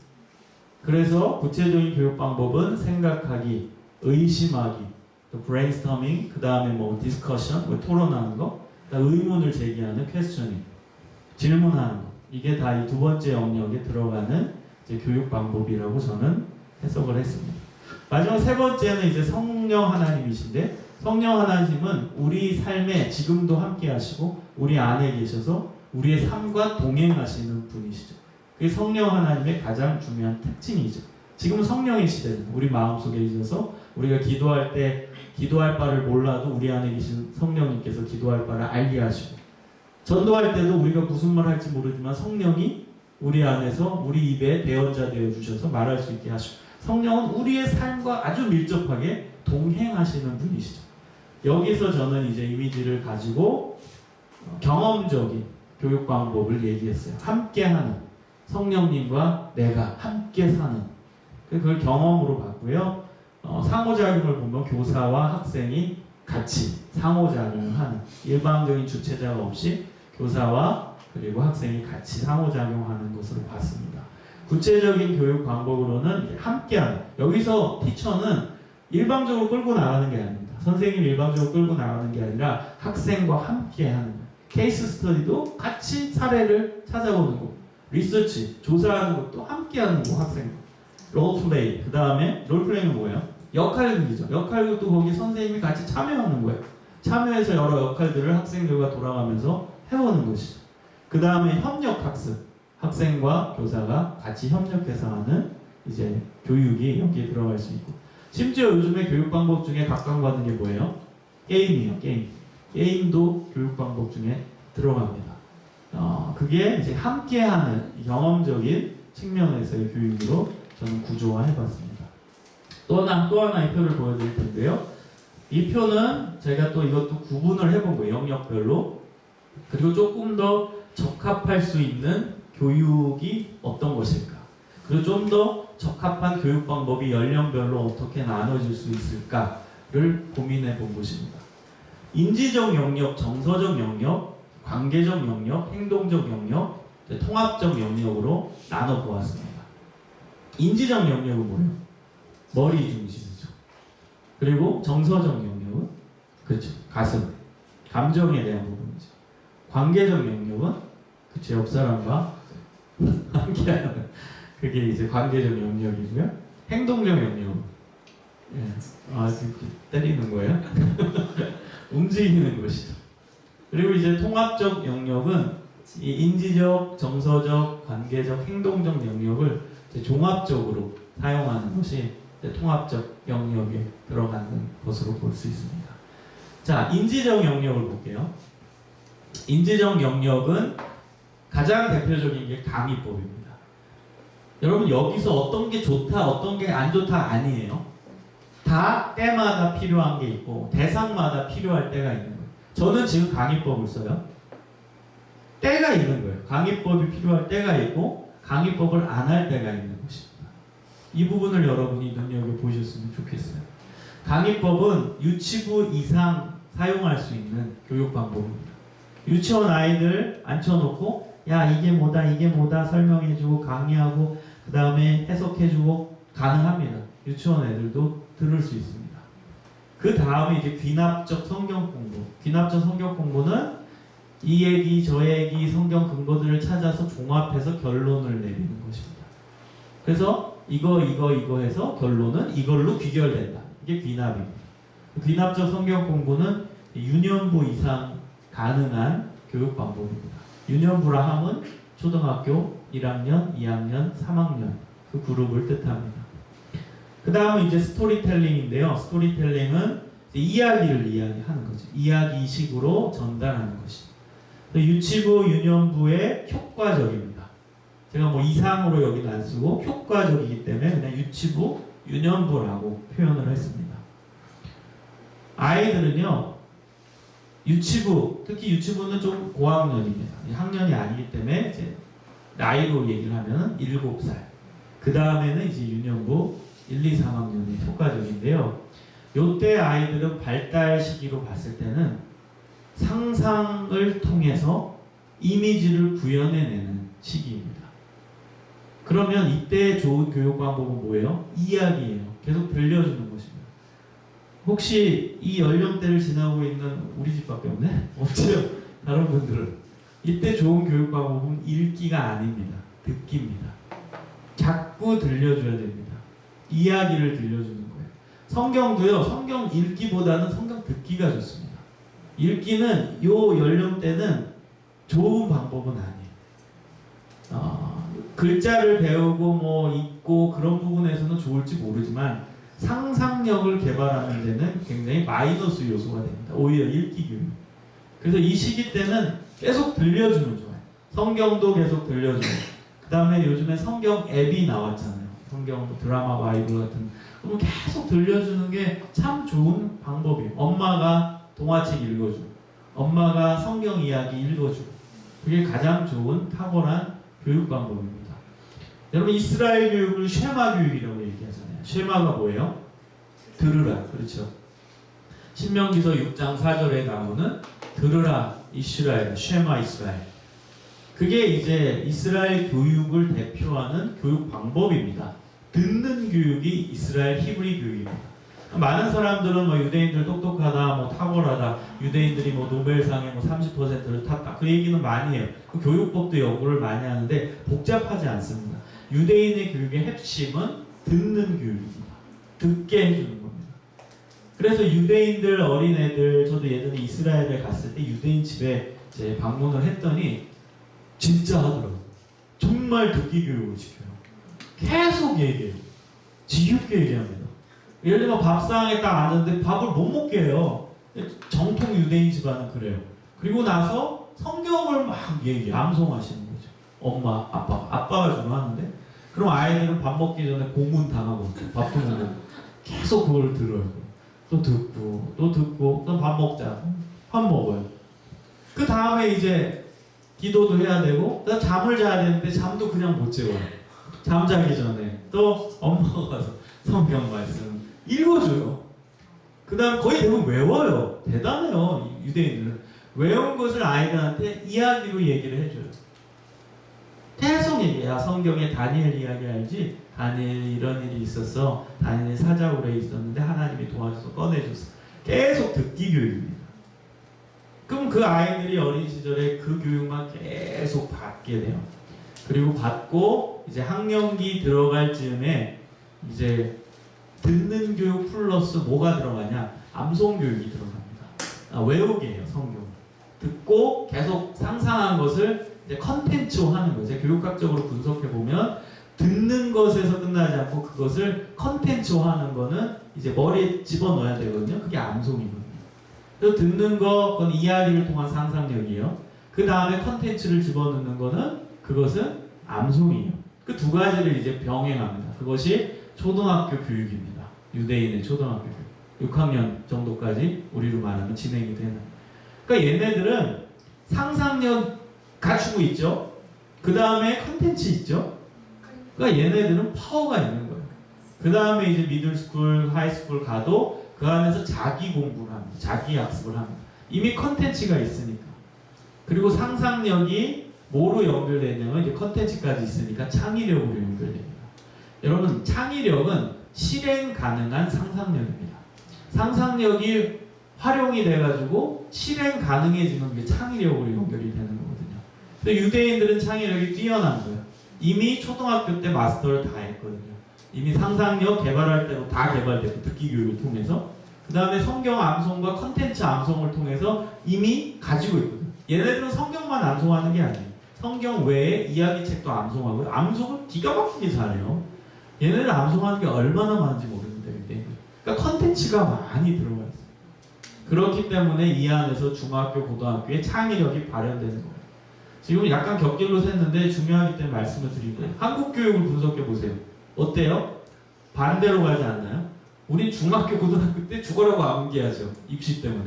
그래서 구체적인 교육 방법은 생각하기, 의심하기, 또 brainstorming, 그 다음에 뭐 discussion, 뭐 토론하는 거, 그다음에 의문을 제기하는 questioning, 질문하는 거. 이게 다 이 두 번째 영역에 들어가는 이제 교육 방법이라고 저는 해석을 했습니다. 마지막 세 번째는 이제 성령 하나님이신데, 성령 하나님은 우리 삶에 지금도 함께 하시고 우리 안에 계셔서 우리의 삶과 동행하시는 분이시죠. 그게 성령 하나님의 가장 중요한 특징이죠. 지금은 성령의 시대는 우리 마음속에 있어서 우리가 기도할 때 기도할 바를 몰라도 우리 안에 계신 성령님께서 기도할 바를 알게 하시고, 전도할 때도 우리가 무슨 말 할지 모르지만 성령이 우리 안에서 우리 입에 대언자 되어 주셔서 말할 수 있게 하시고, 성령은 우리의 삶과 아주 밀접하게 동행하시는 분이시죠. 여기서 저는 이제 이미지를 가지고 경험적인 교육 방법을 얘기했어요. 함께하는, 성령님과 내가 함께 사는, 그걸 경험으로 봤고요. 상호작용을 보면 교사와 학생이 같이 상호작용을 하는, 일방적인 주체자가 없이 교사와 그리고 학생이 같이 상호작용하는 것으로 봤습니다. 구체적인 교육 방법으로는 함께하는, 여기서 티처는 일방적으로 끌고 나가는 게 아닙니다. 선생님이 일방적으로 끌고 나가는 게 아니라 학생과 함께하는 거예요. 케이스 스터디도 같이 사례를 찾아보는 거, 리서치, 조사하는 것도 함께하는 거, 학생과. 롤플레이, 그 다음에 롤플레이는 뭐예요? 역할극이죠. 역할극도 거기 선생님이 같이 참여하는 거예요. 참여해서 여러 역할들을 학생들과 돌아가면서 해보는 것이죠. 그 다음에 협력학습, 학생과 교사가 같이 협력해서 하는 이제 교육이 여기에 들어갈 수 있고, 심지어 요즘에 교육 방법 중에 각광받는 게 뭐예요? 게임이에요. 게임. 게임도 교육 방법 중에 들어갑니다. 그게 이제 함께하는 경험적인 측면에서의 교육으로 저는 구조화해봤습니다. 또 하나의 표를 보여드릴 텐데요. 이 표는 제가 또 이것도 구분을 해본 거예요. 영역별로. 그리고 조금 더 적합할 수 있는 교육이 어떤 것일까? 그리고 좀 더 적합한 교육 방법이 연령별로 어떻게 나눠질 수 있을까를 고민해 본 것입니다. 인지적 영역, 정서적 영역, 관계적 영역, 행동적 영역, 통합적 영역으로 나눠 보았습니다. 인지적 영역은 뭐예요? 머리 중심이죠. 그리고 정서적 영역은 그렇죠, 가슴, 감정에 대한 부분이죠. 관계적 영역은 그쵸, 옆 사람과 함께하는, 그게 이제 관계적 영역이고요. 행동적 영역은 때리는 거예요. 움직이는 것이죠. 그리고 이제 통합적 영역은 이 인지적, 정서적, 관계적, 행동적 영역을 종합적으로 사용하는 것이 통합적 영역에 들어가는 것으로 볼 수 있습니다. 자, 인지적 영역을 볼게요. 인지적 영역은 가장 대표적인 게 강의법입니다. 여러분, 여기서 어떤 게 좋다, 어떤 게 안 좋다 아니에요. 다 때마다 필요한 게 있고 대상마다 필요할 때가 있는 거예요. 저는 지금 강의법을 써요. 때가 있는 거예요. 강의법이 필요할 때가 있고 강의법을 안 할 때가 있는 것입니다. 이 부분을 여러분이 눈여겨보셨으면 좋겠어요. 강의법은 유치부 이상 사용할 수 있는 교육 방법입니다. 유치원 아이들 앉혀놓고 야 이게 뭐다 설명해주고 강의하고 그 다음에 해석해주고 가능합니다. 유치원 애들도 들을 수 있습니다. 그 다음에 이제 귀납적 성경 공부. 귀납적 성경 공부는 이 얘기 저 얘기 성경 근거들을 찾아서 종합해서 결론을 내리는 것입니다. 그래서 이거 해서 결론은 이걸로 귀결된다. 이게 귀납입니다. 귀납적 성경 공부는 유년부 이상 가능한 교육 방법입니다. 유년부라 함은 초등학교 1학년, 2학년, 3학년 그 그룹을 뜻합니다. 그 다음은 이제 스토리텔링인데요. 스토리텔링은 이야기를 이야기하는 거죠. 이야기식으로 전달하는 것이. 유치부, 유년부의 효과적입니다. 제가 뭐 이상으로 여기는 안 쓰고 효과적이기 때문에 그냥 유치부, 유년부라고 표현을 했습니다. 아이들은요, 유치부, 특히 유치부는 좀 고학년입니다. 학년이 아니기 때문에 이제 나이로 얘기를 하면 7살. 그 다음에는 이제 유년부 1, 2, 3학년이 효과적인데요. 요때 아이들은 발달 시기로 봤을 때는 상상을 통해서 이미지를 구현해내는 시기입니다. 그러면 이때 좋은 교육 방법은 뭐예요? 이야기예요. 계속 들려주는 것입니다. 혹시 이 연령대를 지나고 있는 우리 집밖에 없네? 없죠? 다른 분들은. 이때 좋은 교육 방법은 읽기가 아닙니다. 듣기입니다. 자꾸 들려줘야 됩니다. 이야기를 들려주는 거예요. 성경도요, 성경 읽기보다는 성경 듣기가 좋습니다. 읽기는 요 연령대는 좋은 방법은 아니에요. 글자를 배우고 뭐 읽고 그런 부분에서는 좋을지 모르지만 상상력을 개발하는 데는 굉장히 마이너스 요소가 됩니다. 오히려 읽기 교육. 그래서 이 시기 때는 계속 들려주면 좋아요. 성경도 계속 들려주고, 그 다음에 요즘에 성경 앱이 나왔잖아요. 성경 드라마 바이블 같은. 그럼 계속 들려주는 게 참 좋은 방법이에요. 엄마가 동화책 읽어주고, 엄마가 성경 이야기 읽어주고, 그게 가장 좋은 탁월한 교육 방법입니다. 여러분, 이스라엘 교육을 쉐마 교육이라고 얘기하잖아요. 쉐마가 뭐예요? 들으라. 그렇죠. 신명기서 6장 4절에 나오는 들으라 이스라엘, 쉐마 이스라엘. 그게 이제 이스라엘 교육을 대표하는 교육 방법입니다. 듣는 교육이 이스라엘 히브리 교육입니다. 많은 사람들은 뭐 유대인들 똑똑하다, 뭐 탁월하다, 유대인들이 뭐 노벨상에 뭐 30%를 탔다, 그 얘기는 많이 해요. 그 교육법도 연구를 많이 하는데 복잡하지 않습니다. 유대인의 교육의 핵심은 듣는 교육입니다. 듣게 해주는 겁니다. 그래서 유대인들 어린애들, 저도 예전에 이스라엘에 갔을 때 유대인 집에 이제 방문을 했더니 진짜 하더라고요. 정말 듣기 교육을 시켜요. 계속 얘기해요. 지겹게 얘기합니다. 예를 들면 밥상에 딱 앉았는데 밥을 못 먹게 해요. 정통 유대인 집안은 그래요. 그리고 나서 성경을 막 암송하시는 거죠. 엄마, 아빠가 주로 하는데, 그럼 아이들은 밥 먹기 전에 고문 당하고 밥도 먹고 계속 그걸 들어요. 또 듣고 또 밥 먹자. 밥 먹어요. 그 다음에 이제 기도도 해야 되고, 또 잠을 자야 되는데 잠도 그냥 못 재워요. 잠자기 전에 또 엄마가 가서 성경 말씀 읽어줘요. 그 다음 거의 대부분 외워요. 대단해요. 유대인들은. 외운 것을 아이들한테 이야기로 얘기를 해줘요. 계속 얘기해요. 성경에 다니엘 이야기 알지? 다니엘 이런 일이 있었어. 다니엘 사자굴에 있었는데 하나님이 도와줘서 꺼내줬어. 계속 듣기 교육입니다. 그럼 그 아이들이 어린 시절에 그 교육만 계속 받게 돼요. 그리고 받고 이제 학령기 들어갈 즈음에 이제 듣는 교육 플러스 뭐가 들어가냐? 암송 교육이 들어갑니다. 외우게 해요, 성경. 듣고 계속 상상한 것을 이제 컨텐츠화하는 거죠. 교육학적으로 분석해 보면 듣는 것에서 끝나지 않고 그것을 컨텐츠화하는 거는 이제 머리에 집어넣어야 되거든요. 그게 암송이거든요. 그래서 듣는 거, 그건 이야기를 통한 상상력이에요. 그 다음에 컨텐츠를 집어넣는 거는 그것은 암송이에요. 그 두 가지를 이제 병행합니다. 그것이 초등학교 교육입니다. 유대인의 초등학교 교육. 6학년 정도까지 우리로 말하면 진행이 되는. 그러니까 얘네들은 상상력 갖추고 있죠. 그 다음에 컨텐츠 있죠. 그러니까 얘네들은 파워가 있는 거예요. 그 다음에 이제 미들스쿨, 하이스쿨 가도 그 안에서 자기 공부를 합니다. 자기 학습을 합니다. 이미 컨텐츠가 있으니까. 그리고 상상력이 뭐로 연결되냐면 이제 컨텐츠까지 있으니까 창의력으로 연결됩니다. 여러분, 창의력은 실행 가능한 상상력입니다. 상상력이 활용이 돼가지고 실행 가능해지는 게 창의력으로 연결이 되는 거거든요. 근데 유대인들은 창의력이 뛰어난 거예요. 이미 초등학교 때 마스터를 다 했거든요. 이미 상상력 개발할 때로 다 개발되고, 듣기 교육을 통해서. 그 다음에 성경 암송과 컨텐츠 암송을 통해서 이미 가지고 있거든요. 얘네들은 성경만 암송하는 게 아니에요. 성경 외에 이야기책도 암송하고요. 암송을 기가 막히게 잘해요. 얘네들 암송하는 게 얼마나 많은지 모르는데. 그러니까 컨텐츠가 많이 들어가 있어요. 그렇기 때문에 이 안에서 중학교, 고등학교에 창의력이 발현되는 거예요. 지금 약간 곁길로 샜는데 중요하기 때문에 말씀을 드린 거예요. 한국 교육을 분석해 보세요. 어때요? 반대로 가지 않나요? 우린 중학교, 고등학교 때 죽어라고 암기하죠. 입시 때문에.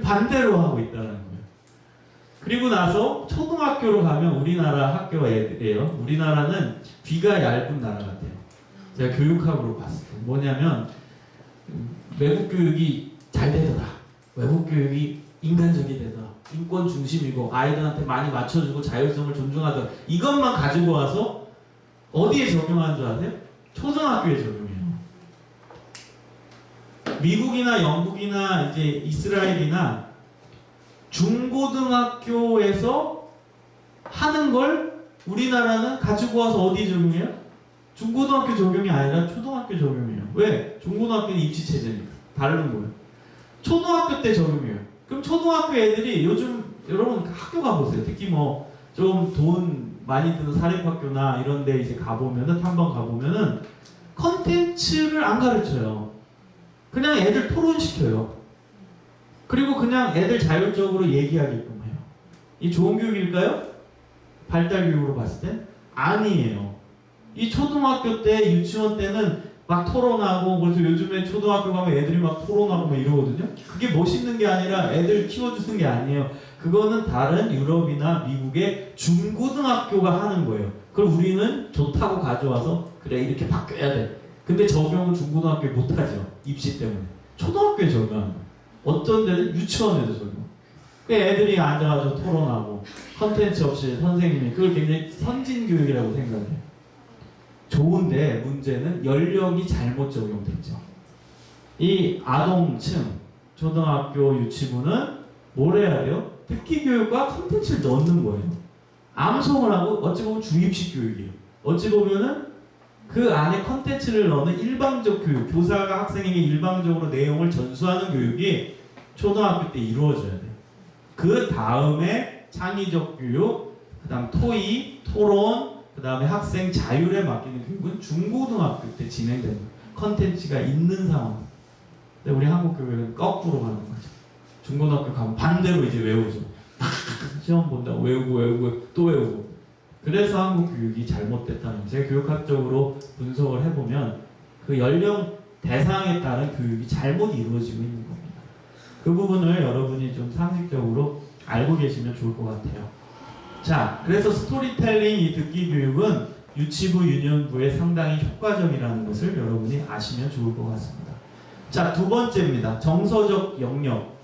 반대로 하고 있다는 거예요. 그리고 나서 초등학교로 가면 우리나라 학교 애들이에요. 우리나라는 귀가 얇은 나라 같아요. 제가 교육학으로 봤을 때. 뭐냐면 외국 교육이 잘 되더라. 외국 교육이 인간적이 되더라. 인권 중심이고 아이들한테 많이 맞춰주고 자율성을 존중하더라. 이것만 가지고 와서 어디에 적용하는 줄 아세요? 초등학교에 적용해요. 미국이나 영국이나 이제 이스라엘이나 중고등학교에서 하는 걸 우리나라는 가지고 와서 어디 적용해요? 중고등학교 적용이 아니라 초등학교 적용이에요. 왜? 중고등학교는 입시체제니까. 다른 거예요. 초등학교 때 적용해요. 그럼 초등학교 애들이 요즘 여러분 학교 가보세요. 특히 뭐 좀 돈 많이 드는 사립학교나 이런 데 이제 가보면은 탐방 가보면은 컨텐츠를 안 가르쳐요. 그냥 애들 토론시켜요. 그리고 그냥 애들 자율적으로 얘기하게끔 해요. 이 좋은 교육일까요? 발달 교육으로 봤을 때? 아니에요. 이 초등학교 때, 유치원 때는 막 토론하고, 그래서 요즘에 초등학교 가면 애들이 막 토론하고 막 이러거든요. 그게 멋있는 게 아니라 애들 키워주는 게 아니에요. 그거는 다른 유럽이나 미국의 중고등학교가 하는 거예요. 그걸 우리는 좋다고 가져와서 그래 이렇게 바뀌어야 돼. 근데 적용은 중고등학교에 못하죠. 입시 때문에. 초등학교에 적용하는 거예요. 어떤 데는 유치원에도 적용. 애들이 앉아가지고 토론하고 컨텐츠 없이 선생님이 그걸 굉장히 선진교육이라고 생각해요. 좋은데 문제는 연령이 잘못 적용됐죠. 이 아동층 초등학교 유치부는 뭘 해야 돼요? 특기 교육과 컨텐츠를 넣는 거예요. 암송을 하고 어찌 보면 주입식 교육이에요. 어찌 보면은 그 안에 컨텐츠를 넣는 일방적 교육, 교사가 학생에게 일방적으로 내용을 전수하는 교육이 초등학교 때 이루어져야 돼요. 그 다음에 창의적 교육, 그 다음 토의, 토론, 그 다음에 학생 자율에 맡기는 교육은 중고등학교 때 진행되는 컨텐츠가 있는 상황. 근데 우리 한국 교육은 거꾸로 가는 거죠. 중고등학교 가면 반대로 이제 외우죠. 시험 본다고 외우고 또 외우고. 그래서 한국 교육이 잘못됐다는 거예요. 제가 교육학적으로 분석을 해보면 그 연령 대상에 따른 교육이 잘못 이루어지고 있는 겁니다. 그 부분을 여러분이 좀 상식적으로 알고 계시면 좋을 것 같아요. 자, 그래서 스토리텔링 이 듣기 교육은 유치부, 유년부에 상당히 효과적이라는 것을 여러분이 아시면 좋을 것 같습니다. 자, 두 번째입니다. 정서적 영역.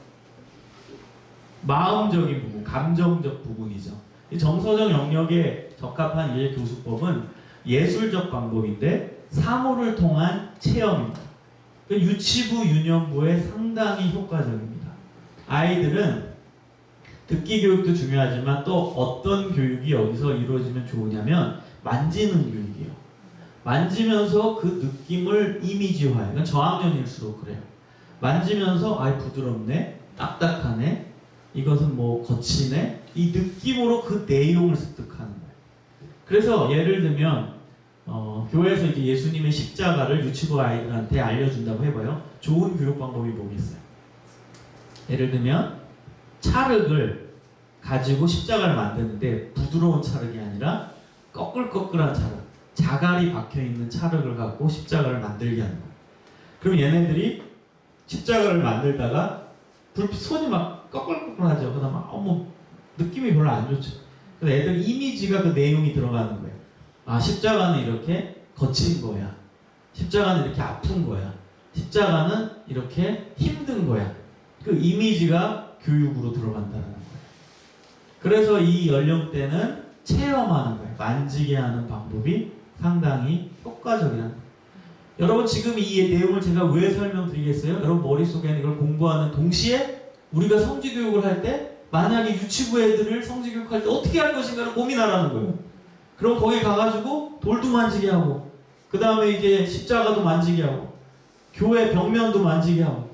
마음적인 부분, 감정적 부분이죠. 이 정서적 영역에 적합한 이 교수법은 예술적 방법인데 사물을 통한 체험입니다. 유치부, 유년부에 상당히 효과적입니다. 아이들은 듣기 교육도 중요하지만 또 어떤 교육이 여기서 이루어지면 좋으냐면 만지는 교육이에요. 만지면서 그 느낌을 이미지화해요. 이건 저학년일수록 그래요. 만지면서 아 부드럽네, 딱딱하네, 이것은 뭐 거치네, 이 느낌으로 그 내용을 습득하는 거예요. 그래서 예를 들면 교회에서 이제 예수님의 십자가를 유치부 아이들한테 알려준다고 해봐요. 좋은 교육 방법이 뭐겠어요? 예를 들면 찰흙을 가지고 십자가를 만드는데 부드러운 찰흙이 아니라 꺼끌꺼끌한 찰흙, 자갈이 박혀있는 찰흙을 갖고 십자가를 만들게 하는 거예요. 그럼 얘네들이 십자가를 만들다가 손이 막 꺼끌꺼끌하죠. 그다음에 느낌이 별로 안 좋죠. 그래서 애들 이미지가 그 내용이 들어가는 거예요. 아, 십자가는 이렇게 거친 거야. 십자가는 이렇게 아픈 거야. 십자가는 이렇게 힘든 거야. 그 이미지가 교육으로 들어간다는 거예요. 그래서 이 연령대는 체험하는 거예요. 만지게 하는 방법이 상당히 효과적이라는 거예요. 여러분 지금 이 내용을 제가 왜 설명드리겠어요? 여러분 머릿속에 이걸 공부하는 동시에 우리가 성지교육을 할 때 만약에 유치부 애들을 성지교육할 때 어떻게 할 것인가를 고민하라는 거예요. 그럼 거기 가가지고 돌도 만지게 하고 그 다음에 이제 십자가도 만지게 하고 교회 벽면도 만지게 하고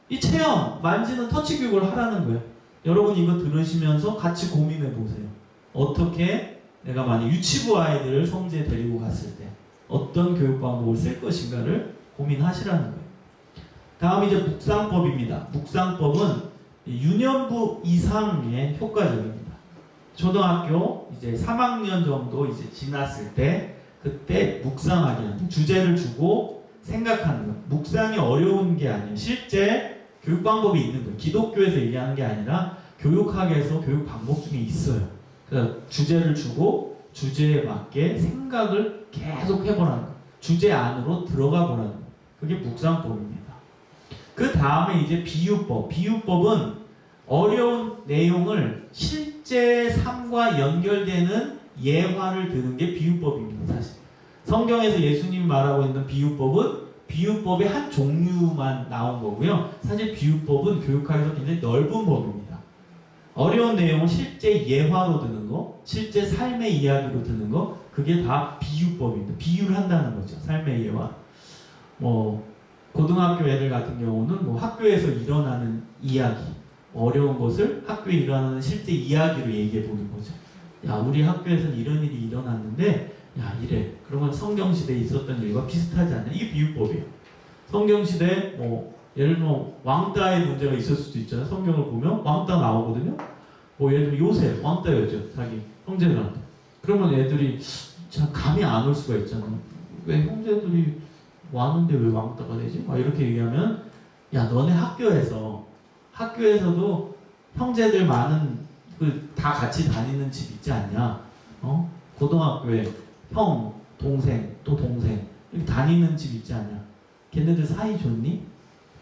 이 체험, 만지는 터치 교육을 하라는 거예요. 여러분 이거 들으시면서 같이 고민해 보세요. 어떻게 내가 만약 유치부 아이들을 성지에 데리고 갔을 때 어떤 교육 방법을 쓸 것인가를 고민하시라는 거예요. 다음 이제 묵상법입니다. 묵상법은 유년부 이상의 효과적입니다. 초등학교 이제 3학년 정도 이제 지났을 때 그때 묵상하게 하는 거예요. 주제를 주고 생각하는 거예요. 묵상이 어려운 게 아니에요. 실제 교육 방법이 있는 거예요. 기독교에서 얘기하는 게 아니라 교육학에서 교육 방법 중에 있어요. 그래서 주제를 주고 주제에 맞게 생각을 계속 해보라는 거예요. 주제 안으로 들어가 보라는 거예요. 그게 묵상법입니다. 그 다음에 이제 비유법. 비유법은 어려운 내용을 실제 삶과 연결되는 예화를 드는 게 비유법입니다. 사실 성경에서 예수님이 말하고 있는 비유법은 비유법의 한 종류만 나온 거고요. 사실 비유법은 교육학에서 굉장히 넓은 법입니다. 어려운 내용을 실제 예화로 드는 거, 실제 삶의 이야기로 드는 거, 그게 다 비유법입니다. 비유를 한다는 거죠. 삶의 예화. 뭐 고등학교 애들 같은 경우는 뭐 학교에서 일어나는 이야기, 어려운 것을 학교에 일어나는 실제 이야기로 얘기해 보는 거죠. 야, 우리 학교에서는 이런 일이 일어났는데, 야, 이래. 그러면 성경시대에 있었던 일과 비슷하지 않냐? 이게 비유법이에요. 성경시대에 뭐 예를 들면 왕따의 문제가 있을 수도 있잖아요. 성경을 보면 왕따 나오거든요. 뭐 예를 들면 요셉 왕따였죠. 자기 형제들한테. 그러면 애들이 참 감이 안 올 수가 있잖아요. 왜 형제들이 왔는데 왜 왕따가 되지? 막 이렇게 얘기하면, 야, 너네 학교에서도 형제들 많은 다 같이 다니는 집 있지 않냐? 고등학교에 형, 동생, 또 동생 이렇게 다니는 집 있지 않냐? 걔네들 사이 좋니?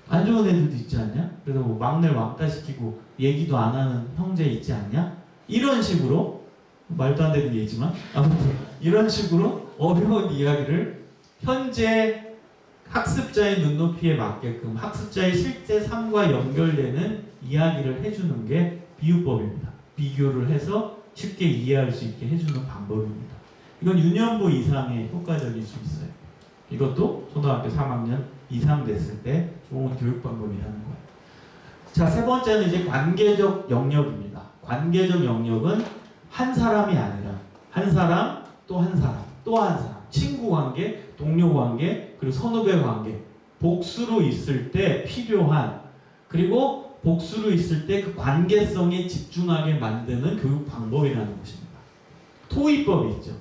안 좋은 애들도 있지 않냐? 그래서 뭐 막내를 왕따 시키고 얘기도 안 하는 형제 있지 않냐? 이런 식으로, 말도 안 되는 얘기지만 아무튼 이런 식으로 어려운 이야기를 현재 학습자의 눈높이에 맞게끔 학습자의 실제 삶과 연결되는 이야기를 해주는 게 비유법입니다. 비교를 해서 쉽게 이해할 수 있게 해주는 방법입니다. 이건 유년부 이상의 효과적일 수 있어요. 이것도 초등학교 3학년 이상 됐을 때 좋은 교육 방법이라는 거예요. 자, 세 번째는 이제 관계적 영역입니다. 관계적 영역은 한 사람이 아니라 한 사람, 또 한 사람, 또 한 사람, 친구 관계, 동료 관계, 그리고 선후배 관계, 복수로 있을 때 필요한, 그리고 복수로 있을 때 그 관계성에 집중하게 만드는 교육 방법이라는 것입니다. 토의법이 있죠.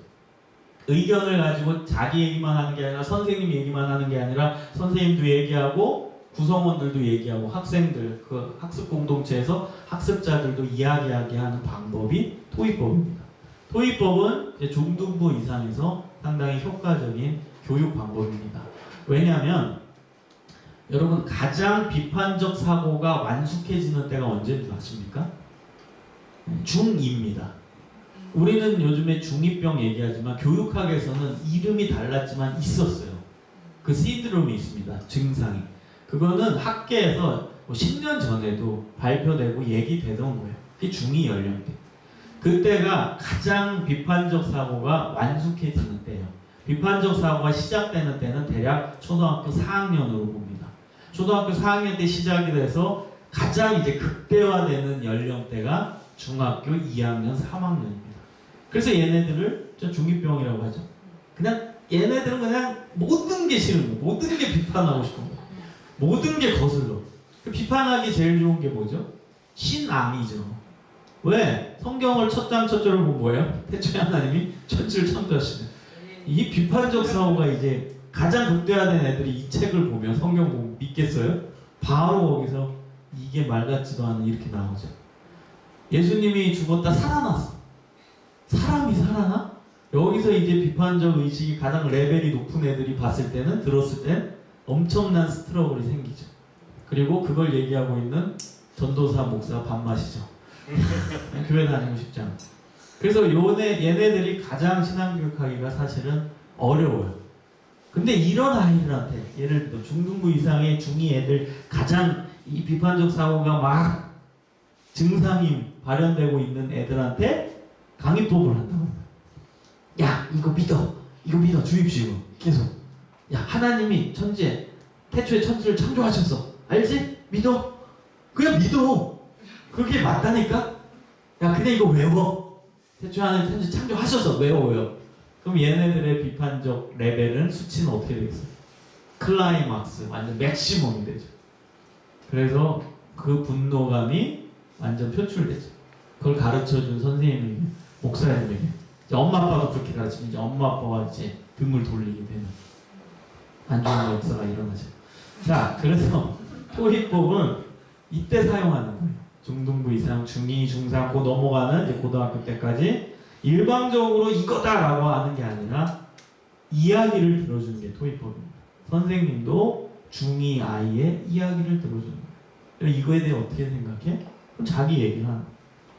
의견을 가지고 자기 얘기만 하는 게 아니라 선생님 얘기만 하는 게 아니라 선생님도 얘기하고 구성원들도 얘기하고 학생들, 그 학습 공동체에서 학습자들도 이야기하게 하는 방법이 토의법입니다. 토의법은 중등부 이상에서 상당히 효과적인 교육 방법입니다. 왜냐하면 여러분 가장 비판적 사고가 완숙해지는 때가 언제인 줄 아십니까? 중2입니다. 우리는 요즘에 중2병 얘기하지만 교육학에서는 이름이 달랐지만 있었어요. 그 시드롬이 있습니다. 증상이. 그거는 학계에서 10년 전에도 발표되고 얘기되던 거예요. 그게 중2 연령대. 그때가 가장 비판적 사고가 완숙해지는 때예요. 비판적 사고가 시작되는 때는 대략 초등학교 4학년으로 봅니다. 초등학교 4학년 때 시작이 돼서 가장 이제 극대화되는 연령대가 중학교 2학년, 3학년입니다. 그래서 얘네들을 중2병이라고 하죠. 그냥 얘네들은 그냥 모든 게 싫은 거예요. 모든 게 비판하고 싶은 거예요. 모든 게 거슬러. 그 비판하기 제일 좋은 게 뭐죠? 신앙이죠. 왜? 성경을 첫 장 첫 절을 보면 뭐예요? 태초에 하나님이 천지를 창조하시네. 이 비판적 사고가 이제 가장 극대화된 애들이 이 책을 보면 성경 보면 믿겠어요? 바로 거기서 이게 말 같지도 않은 이렇게 나오죠. 예수님이 죽었다 살아났어. 사람이 살아나? 여기서 이제 비판적 의식이 가장 레벨이 높은 애들이 봤을 때는, 들었을 땐 엄청난 스트러글이 생기죠. 그리고 그걸 얘기하고 있는 전도사, 목사가 밥맛이죠. 교회 다니고 싶지 않고. 그래서 얘네들이 가장 신앙교육하기가 사실은 어려워요. 근데 이런 아이들한테, 예를 들어 중등부 이상의 중2 애들, 가장 이 비판적 사고가 막 증상이 발현되고 있는 애들한테 강의법을 한다고. 야, 이거 믿어 주입식으로 계속. 야, 하나님이 태초에 천지를 창조하셨어. 알지? 믿어. 그냥 믿어. 그게 맞다니까? 야, 그냥 이거 외워. 태초에 하나님 천지 창조하셔서 외워요. 그럼 얘네들의 비판적 레벨은, 수치는 어떻게 되겠어요? 클라이막스, 완전 맥시멈이 되죠. 그래서 그 분노감이 완전 표출되죠. 그걸 가르쳐준 선생님에게, 목사님에게, 이제 엄마 아빠도 그렇게 가르치면 이제 엄마 아빠가 이제 등을 돌리게 되는 안 좋은 역사가 일어나죠. 자, 그래서 토익법은 이때 사용하는 거예요. 중등부 이상, 중2, 중3, 고 넘어가는 이제 고등학교 때까지 일방적으로 이거다라고 하는 게 아니라 이야기를 들어주는 게 토익법입니다. 선생님도 중2 아이의 이야기를 들어주는 거예요. 이거에 대해 어떻게 생각해? 그럼 자기 얘기를 하는 거예요.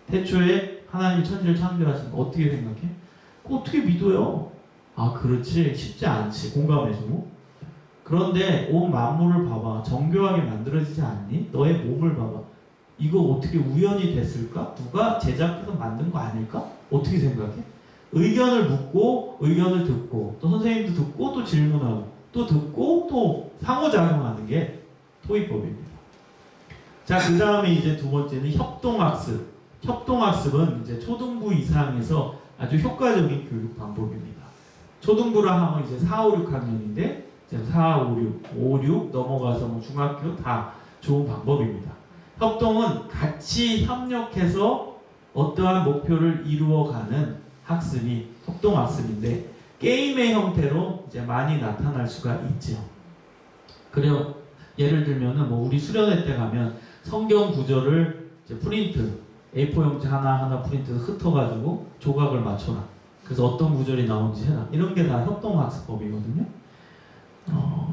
태초에 하나님이 천지를 창조하신 거 어떻게 생각해? 그거 어떻게 믿어요? 아, 그렇지. 쉽지 않지. 공감해주고. 그런데 온 만물을 봐봐. 정교하게 만들어지지 않니? 너의 몸을 봐봐. 이거 어떻게 우연히 됐을까? 누가 제작해서 만든 거 아닐까? 어떻게 생각해? 의견을 묻고 의견을 듣고 또 선생님도 듣고 또 질문하고 또 듣고 또 상호작용하는 게 토익법입니다. 자, 그 다음에 이제 두 번째는 협동학습. 협동학습은 이제 초등부 이상에서 아주 효과적인 교육 방법입니다. 초등부라 하면 이제 4, 5, 6학년인데 4, 5, 6, 5, 6 넘어가서 뭐 중학교 다 좋은 방법입니다. 협동은 같이 협력해서 어떠한 목표를 이루어가는 학습이 협동학습인데 게임의 형태로 이제 많이 나타날 수가 있죠. 그래요. 예를 들면은 뭐 우리 수련회 때 가면 성경 구절을 이제 프린트 A4 용지 하나 프린트해서 흩어가지고 조각을 맞춰라. 그래서 어떤 구절이 나오는지 해라. 이런 게 다 협동학습법이거든요.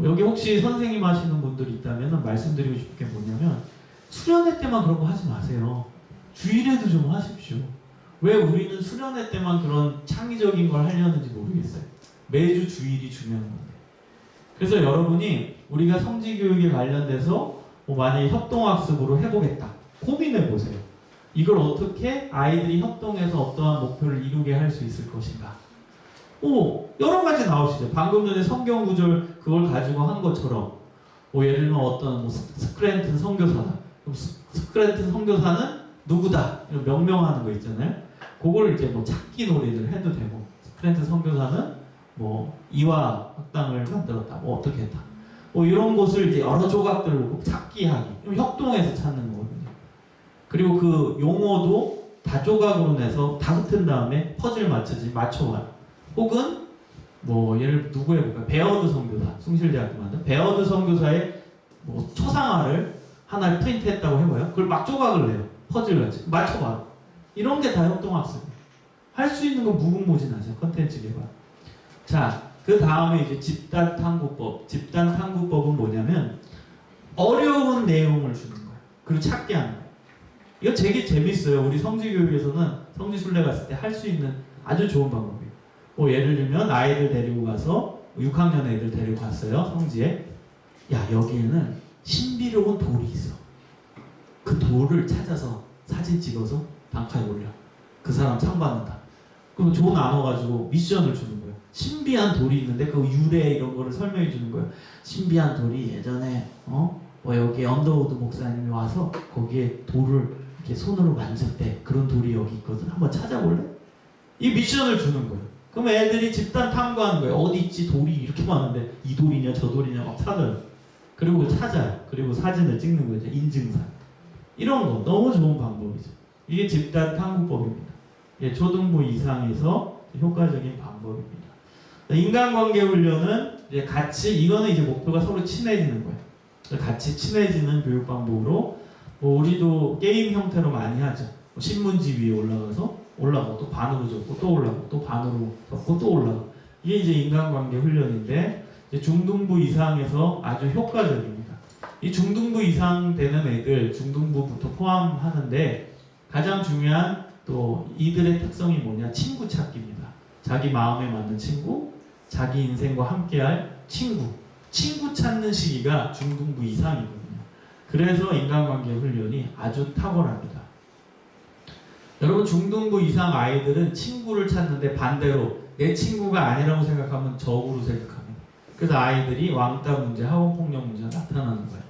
여기 혹시 선생님 하시는 분들이 있다면 말씀드리고 싶은 게 뭐냐면 수련회 때만 그런 거 하지 마세요. 주일에도 좀 하십시오. 왜 우리는 수련회 때만 그런 창의적인 걸 하려는지 모르겠어요. 매주 주일이 중요한 건데. 그래서 여러분이 우리가 성지교육에 관련돼서 뭐 만약에 협동학습으로 해보겠다. 고민해보세요. 이걸 어떻게 아이들이 협동해서 어떠한 목표를 이루게 할 수 있을 것인가. 여러 가지 나오시죠. 방금 전에 성경 구절 그걸 가지고 한 것처럼 예를 들면 어떤 스크랜튼 선교사다. 그럼 스크랜튼 선교사는 누구다. 이런 명명하는 거 있잖아요. 그걸 이제 뭐 찾기 놀이를 해도 되고 스크랜튼 선교사는 뭐 이화 학당을 만들었다. 뭐 어떻게 했다. 이런 것을 이제 여러 조각들로 찾기 하기. 협동해서 찾는 거거든요. 그리고 그 용어도 다 조각으로 내서 다 흩은 다음에 퍼즐 맞춰봐요. 혹은 뭐 예를 누구 해볼까? 베어드 선교사, 숭실대학교 만든 베어드 선교사의 뭐 초상화를 하나를 프린트했다고 해봐요. 그걸 막 조각을 내요. 퍼즐같이 맞춰봐. 이런 게 다 협동학습이에요. 할 수 있는 건 무궁무진하죠. 컨텐츠 개발. 자, 그 다음에 이제 집단 탐구법. 집단 탐구법은 뭐냐면 어려운 내용을 주는 거예요. 그리고 찾게 하는 거예요. 이거 되게 재밌어요. 우리 성지교육에서는 성지순례 갔을 때 할 수 있는 아주 좋은 방법이에요. 예를 들면 아이들 데리고 가서 6학년 애들 데리고 갔어요. 성지에. 야, 여기에는 신비로운 돌이 있어. 그 돌을 찾아서 사진 찍어서 단카에 올려. 그 사람 상 받는다. 그럼 조 나눠가지고 미션을 주는 거예요. 신비한 돌이 있는데 그 유래 이런 거를 설명해 주는 거예요. 신비한 돌이 예전에 여기 언더우드 목사님이 와서 거기에 돌을 이렇게 손으로 만질 때 그런 돌이 여기 있거든. 한번 찾아볼래? 이 미션을 주는 거예요. 그럼 애들이 집단 탐구하는 거예요. 어디 있지? 돌이 이렇게 많은데 이 돌이냐 저 돌이냐 막 찾아요. 그리고 찾아요. 그리고 사진을 찍는 거죠. 인증사. 이런 거 너무 좋은 방법이죠. 이게 집단 탐구법입니다. 초등부 이상에서 효과적인 방법입니다. 인간관계 훈련은 이제 같이 이거는 이제 목표가 서로 친해지는 거예요. 같이 친해지는 교육 방법으로 우리도 게임 형태로 많이 하죠. 신문지 위에 올라가고 또 반으로 접고 또 올라가고 또 반으로 접고 또 올라가고 이게 이제 인간관계 훈련인데 이제 중등부 이상에서 아주 효과적입니다. 이 중등부 이상 되는 애들 중등부부터 포함하는데 가장 중요한 또 이들의 특성이 뭐냐? 친구 찾기입니다. 자기 마음에 맞는 친구, 자기 인생과 함께할 친구 찾는 시기가 중등부 이상이거든요. 그래서 인간관계 훈련이 아주 탁월합니다. 여러분 중등부 이상 아이들은 친구를 찾는데 반대로 내 친구가 아니라고 생각하면 적으로 생각합니다. 그래서 아이들이 왕따 문제, 학원폭력 문제가 나타나는 거예요.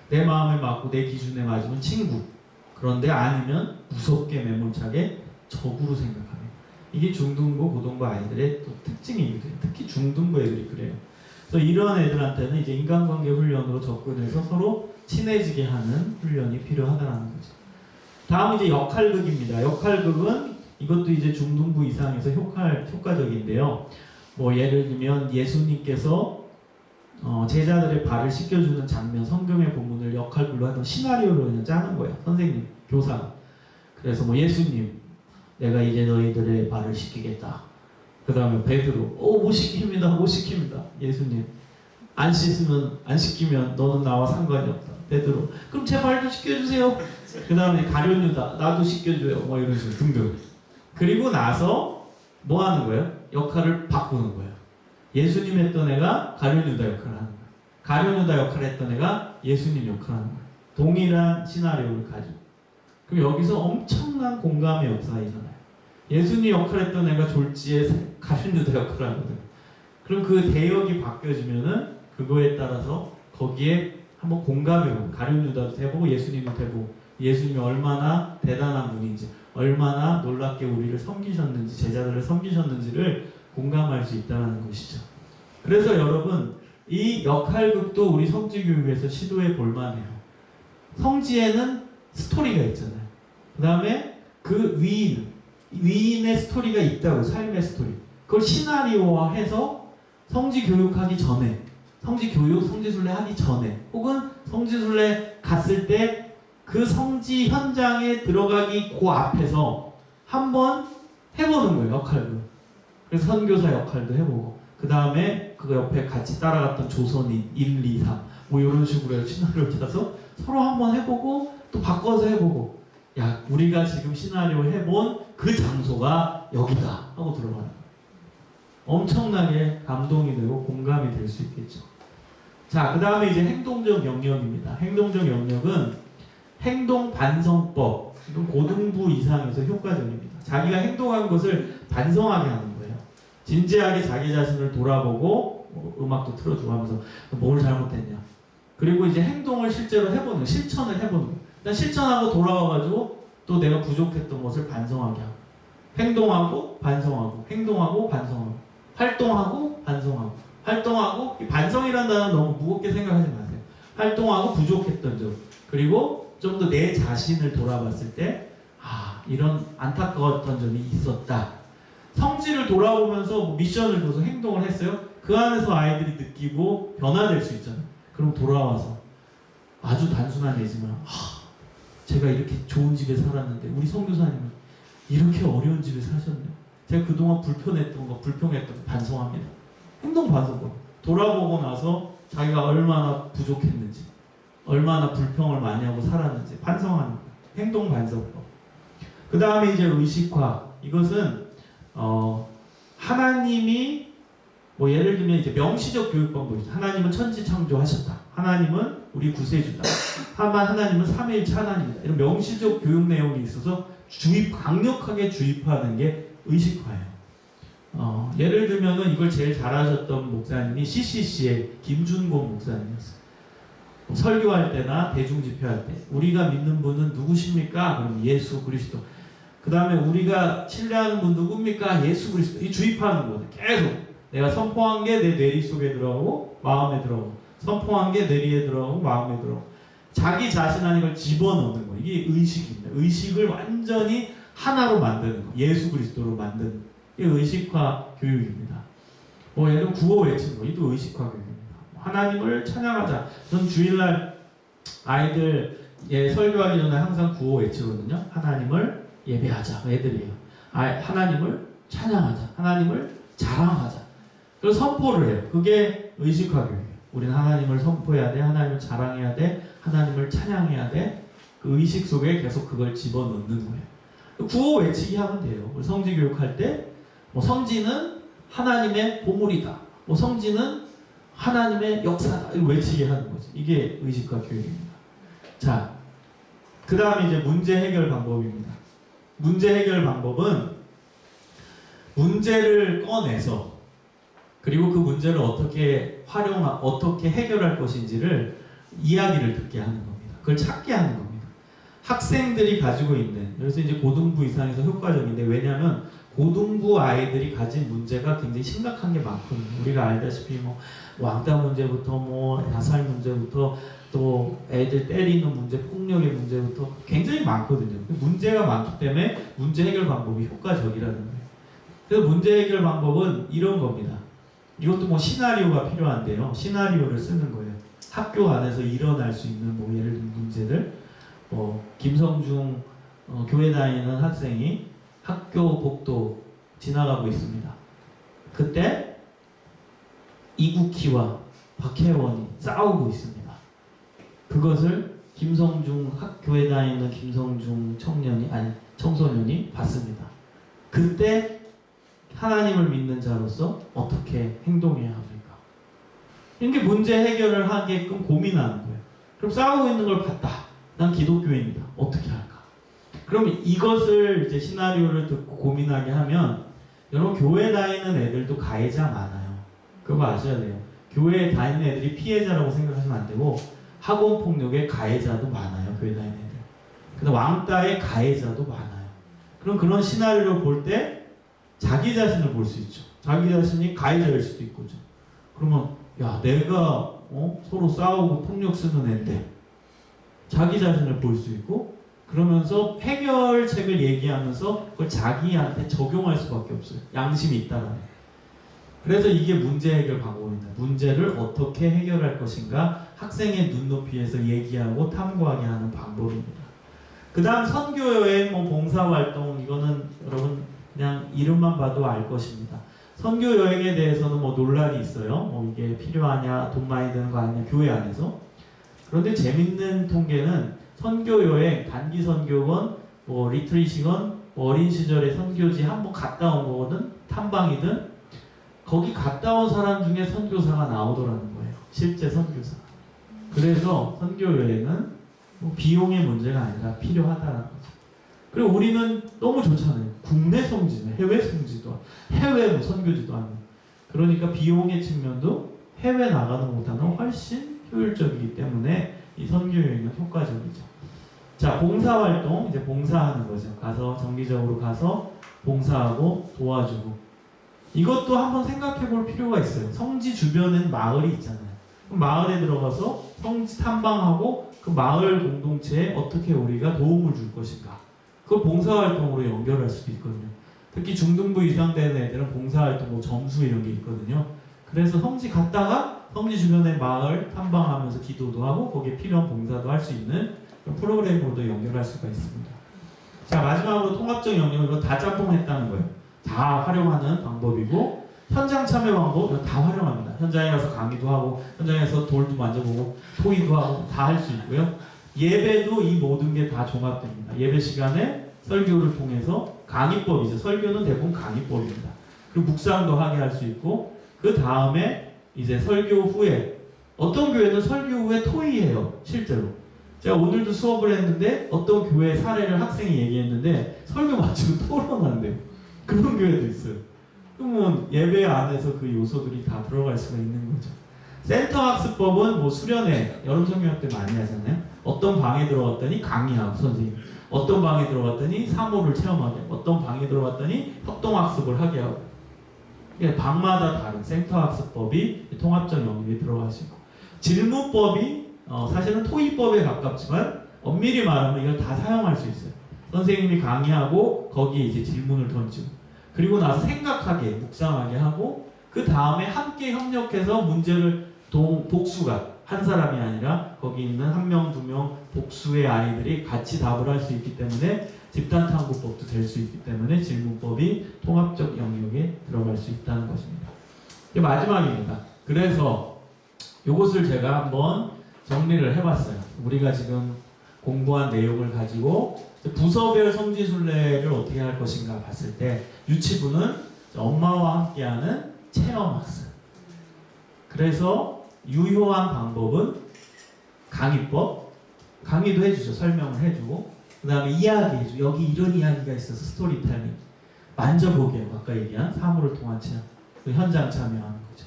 내 마음에 맞고 내 기준에 맞으면 친구, 그런데 아니면 무섭게 매몰차게 적으로 생각합니다. 이게 중등부, 고등부 아이들의 또 특징이기도 해요. 특히 중등부 애들이 그래요. 그래서 이런 애들한테는 이제 인간관계 훈련으로 접근해서 서로 친해지게 하는 훈련이 필요하다는 거죠. 다음 이제 역할극입니다. 역할극은 이것도 이제 중등부 이상에서 효과적인데요. 예를 들면 예수님께서 제자들의 발을 씻겨주는 장면, 성경의 본문을 역할극로 하던 시나리오로 그냥 짜는 거예요. 선생님, 교사가. 그래서 예수님, 내가 이제 너희들의 발을 씻기겠다. 그 다음에 베드로, 못 씻깁니다. 못 씻깁니다. 예수님, 안 씻기면 너는 나와 상관이 없다. 베드로, 그럼 제 발도 씻겨주세요. 그 다음에 가룟 유다, 나도 씻겨줘요. 이런 식으로 등등. 그리고 나서 뭐 하는 거예요? 역할을 바꾸는 거예요. 예수님 했던 애가 가룟 유다 역할을 하는 거예요. 가룟유다 역할을 했던 애가 예수님 역할을 하는 거예요. 동일한 시나리오를 가지고. 그럼 여기서 엄청난 공감의 역사가 일어나요. 예수님 역할을 했던 애가 졸지에 가룟유다 역할을 하거든. 그럼 그 대역이 바뀌어지면은 그거에 따라서 거기에 한번 공감해보고, 가룟유다도 해보고 예수님도 해보고, 예수님이 얼마나 대단한 분인지, 얼마나 놀랍게 우리를 섬기셨는지, 제자들을 섬기셨는지를 공감할 수 있다는 것이죠. 그래서 여러분, 이 역할극도 우리 성지교육에서 시도해 볼 만해요. 성지에는 스토리가 있잖아요. 그 다음에 그 위인의 스토리가 있다고, 삶의 스토리. 그걸 시나리오화해서 성지교육하기 전에, 성지교육, 성지순례 하기 전에, 혹은 성지순례 갔을 때 그 성지 현장에 들어가기 그 앞에서 한번 해보는 거예요, 역할도. 그래서 선교사 역할도 해보고, 그 다음에 그 옆에 같이 따라갔던 조선인 1, 2, 3, 뭐 이런 식으로 시나리오를 짜서 서로 한번 해보고, 또 바꿔서 해보고, 야, 우리가 지금 시나리오 해본 그 장소가 여기다 하고 들어가는 거예요. 엄청나게 감동이 되고 공감이 될 수 있겠죠. 자, 그 다음에 이제 행동적 영역입니다. 행동적 영역은 행동 반성법, 이건 고등부 이상에서 효과적입니다. 자기가 행동한 것을 반성하게 하는 거예요. 진지하게 자기 자신을 돌아보고, 음악도 틀어주고 하면서 뭘 잘못했냐. 그리고 이제 행동을 실제로 해보는, 실천을 해보는 거예요. 일단 실천하고 돌아와가지고 또 내가 부족했던 것을 반성하게 하고, 행동하고 반성하고, 행동하고 반성하고, 활동하고 반성하고, 활동하고, 이 반성이라는 단어는 너무 무겁게 생각하지 마세요. 활동하고 부족했던 점, 그리고 좀 더 내 자신을 돌아봤을 때, 아, 이런 안타까웠던 점이 있었다. 성질을 돌아보면서 뭐 미션을 줘서 행동을 했어요. 그 안에서 아이들이 느끼고 변화될 수 있잖아요. 그럼 돌아와서 아주 단순한 예지만, 제가 이렇게 좋은 집에 살았는데 우리 선교사님은 이렇게 어려운 집에 사셨네요. 제가 그동안 불편했던 거, 불평했던 거 반성합니다. 행동 반성법. 돌아보고 나서 자기가 얼마나 부족했는지, 얼마나 불평을 많이 하고 살았는지 반성하는 거예요. 행동 반성법. 그 다음에 이제 의식화. 이것은 하나님이 뭐 예를 들면 이제 명시적 교육 방법이죠. 하나님은 천지 창조하셨다. 하나님은 우리 구세주다. 하나님은 삼위일체 하나님이다. 이런 명시적 교육 내용이 있어서 강력하게 주입하는 게 의식화예요. 예를 들면은 이걸 제일 잘하셨던 목사님이 CCC의 김준곤 목사님이었어요. 설교할 때나 대중집회할 때 우리가 믿는 분은 누구십니까? 그럼 예수 그리스도. 그 다음에 우리가 신뢰하는 분 누굽니까? 예수 그리스도. 이 주입하는 거예요. 계속 내가 선포한 게 내 뇌리 속에 들어가고 마음에 들어가고, 선포한 게 뇌리에 들어가고 마음에 들어가고, 자기 자신 안에 걸 집어넣는 거예요. 이게 의식입니다. 의식을 완전히 하나로 만드는 거, 예수 그리스도로 만드는 거. 이게 의식화 교육입니다. 뭐 예를 들면 구호 외치는 거, 이도 의식화 교육입니다. 하나님을 찬양하자. 전 주일날 아이들 설교하기 전에 항상 구호 외치거든요. 하나님을 예배하자. 애들이에요. 하나님을 찬양하자. 하나님을 자랑하자. 그래서 선포를 해요. 그게 의식화 교육이에요. 우리는 하나님을 선포해야 돼. 하나님을 자랑해야 돼. 하나님을 찬양해야 돼. 그 의식 속에 계속 그걸 집어넣는 거예요. 구호 외치기 하면 돼요. 우리 성지 교육할 때 뭐 성지는 하나님의 보물이다. 뭐 성지는 하나님의 역사다. 이거 외치게 하는 거지. 이게 의식화 교육입니다. 자, 그 다음에 이제 문제 해결 방법입니다. 문제 해결 방법은 문제를 꺼내서, 그리고 그 문제를 어떻게 해결할 것인지를 이야기를 듣게 하는 겁니다. 그걸 찾게 하는 겁니다. 학생들이 가지고 있는, 그래서 이제 고등부 이상에서 효과적인데, 왜냐하면 고등부 아이들이 가진 문제가 굉장히 심각한 게 많거든요. 우리가 알다시피 뭐 왕따 문제부터 뭐 자살 문제부터 또 애들 때리는 문제, 폭력의 문제부터 굉장히 많거든요. 문제가 많기 때문에 문제 해결 방법이 효과적이라는 거예요. 그래서 문제 해결 방법은 이런 겁니다. 이것도 뭐 시나리오가 필요한데요. 시나리오를 쓰는 거예요. 학교 안에서 일어날 수 있는 뭐 예를 들면 문제들, 김성중 교회 다니는 학생이 학교 복도 지나가고 있습니다. 그때 이국희와 박혜원이 싸우고 있습니다. 그것을 교회 다니는 김성중 청소년이 봤습니다. 그때 하나님을 믿는 자로서 어떻게 행동해야 합니까? 이게 문제 해결을 하게끔 고민하는 거예요. 그럼 싸우고 있는 걸 봤다. 난 기독교인이다. 어떻게 할까? 그러면 이것을 이제 시나리오를 듣고 고민하게 하면 여러분 교회 다니는 애들도 가해자 많아요. 그거 아셔야 돼요. 교회에 다니는 애들이 피해자라고 생각하시면 안 되고 학원 폭력의 가해자도 많아요. 교회 다니는 애들. 근데 왕따의 가해자도 많아요. 그럼 그런 시나리오를 볼 때 자기 자신을 볼 수 있죠. 자기 자신이 가해자일 수도 있고죠. 그러면 야 내가 서로 싸우고 폭력 쓰는 애인데 자기 자신을 볼 수 있고 그러면서 해결책을 얘기하면서 그걸 자기한테 적용할 수밖에 없어요. 양심이 있다라는. 그래서 이게 문제 해결 방법입니다. 문제를 어떻게 해결할 것인가 학생의 눈높이에서 얘기하고 탐구하게 하는 방법입니다. 그 다음 선교여행, 봉사활동 이거는 여러분 그냥 이름만 봐도 알 것입니다. 선교여행에 대해서는 논란이 있어요. 이게 필요하냐, 돈 많이 드는 거 아니냐, 교회 안에서. 그런데 재밌는 통계는 선교여행, 단기 선교건, 리트리시건, 어린 시절에 선교지 한번 갔다 온 거거든, 탐방이든, 거기 갔다 온 사람 중에 선교사가 나오더라는 거예요. 실제 선교사. 그래서 선교여행은 비용의 문제가 아니라 필요하다는 거죠. 그리고 우리는 너무 좋잖아요. 국내 성지는 해외 성지도 해외 선교지도 아니고. 그러니까 비용의 측면도 해외 나가는 것보다는 훨씬 효율적이기 때문에 이 선교여행은 효과적이죠. 자, 봉사활동, 이제 봉사하는 거죠. 가서 정기적으로 가서 봉사하고 도와주고. 이것도 한번 생각해 볼 필요가 있어요. 성지 주변엔 마을이 있잖아요. 그럼 마을에 들어가서 성지 탐방하고 그 마을 공동체에 어떻게 우리가 도움을 줄 것인가. 그걸 봉사활동으로 연결할 수도 있거든요. 특히 중등부 이상 되는 애들은 봉사활동 점수 이런 게 있거든요. 그래서 성지 갔다가 성지 주변의 마을 탐방하면서 기도도 하고 거기에 필요한 봉사도 할 수 있는 프로그램으로도 연결할 수가 있습니다. 자, 마지막으로 통합적 영역은 이거 다 짬뽕했다는 거예요. 다 활용하는 방법이고 현장 참여 방법 이거 다 활용합니다. 현장에 가서 강의도 하고 현장에서 돌도 만져보고 토의도 하고 다 할 수 있고요. 예배도 이 모든 게 다 종합됩니다. 예배 시간에 설교를 통해서 강의법이죠. 설교는 대부분 강의법입니다. 그리고 묵상도 하게 할 수 있고 그 다음에 이제 설교 후에 어떤 교회는 설교 후에 토의해요. 실제로. 제가 오늘도 수업을 했는데 어떤 교회 사례를 학생이 얘기했는데 설교 마치고 토론한대요. 그런 교회도 있어요. 그러면 예배 안에서 그 요소들이 다 들어갈 수가 있는 거죠. 센터학습법은 수련회, 여름 성경학 때 많이 하잖아요. 어떤 방에 들어갔더니 강의하고 선생님, 어떤 방에 들어갔더니 사모를 체험하게 하고, 어떤 방에 들어갔더니 협동학습을 하게 하고. 방마다 다른 센터학습법이 통합적 영역에 들어갈 수 있고, 질문법이 사실은 토의법에 가깝지만 엄밀히 말하면 이걸 다 사용할 수 있어요. 선생님이 강의하고 거기에 이제 질문을 던지고 그리고 나서 생각하게, 묵상하게 하고 그 다음에 함께 협력해서 문제를 복수가 한 사람이 아니라 거기 있는 한 명, 두 명 복수의 아이들이 같이 답을 할 수 있기 때문에 집단 탐구법도 될 수 있기 때문에 질문법이 통합적 영역에 들어갈 수 있다는 것입니다. 이게 마지막입니다. 그래서 이것을 제가 한번 정리를 해봤어요. 우리가 지금 공부한 내용을 가지고 부서별 성지순례를 어떻게 할 것인가 봤을 때 유치부는 엄마와 함께하는 체험학습. 그래서 유효한 방법은 강의법, 강의도 해주죠. 설명을 해주고 그 다음에 이야기해주고 여기 이런 이야기가 있어서 스토리텔링, 만져보게 아까 얘기한 사물을 통한 체험, 현장 참여하는 거죠.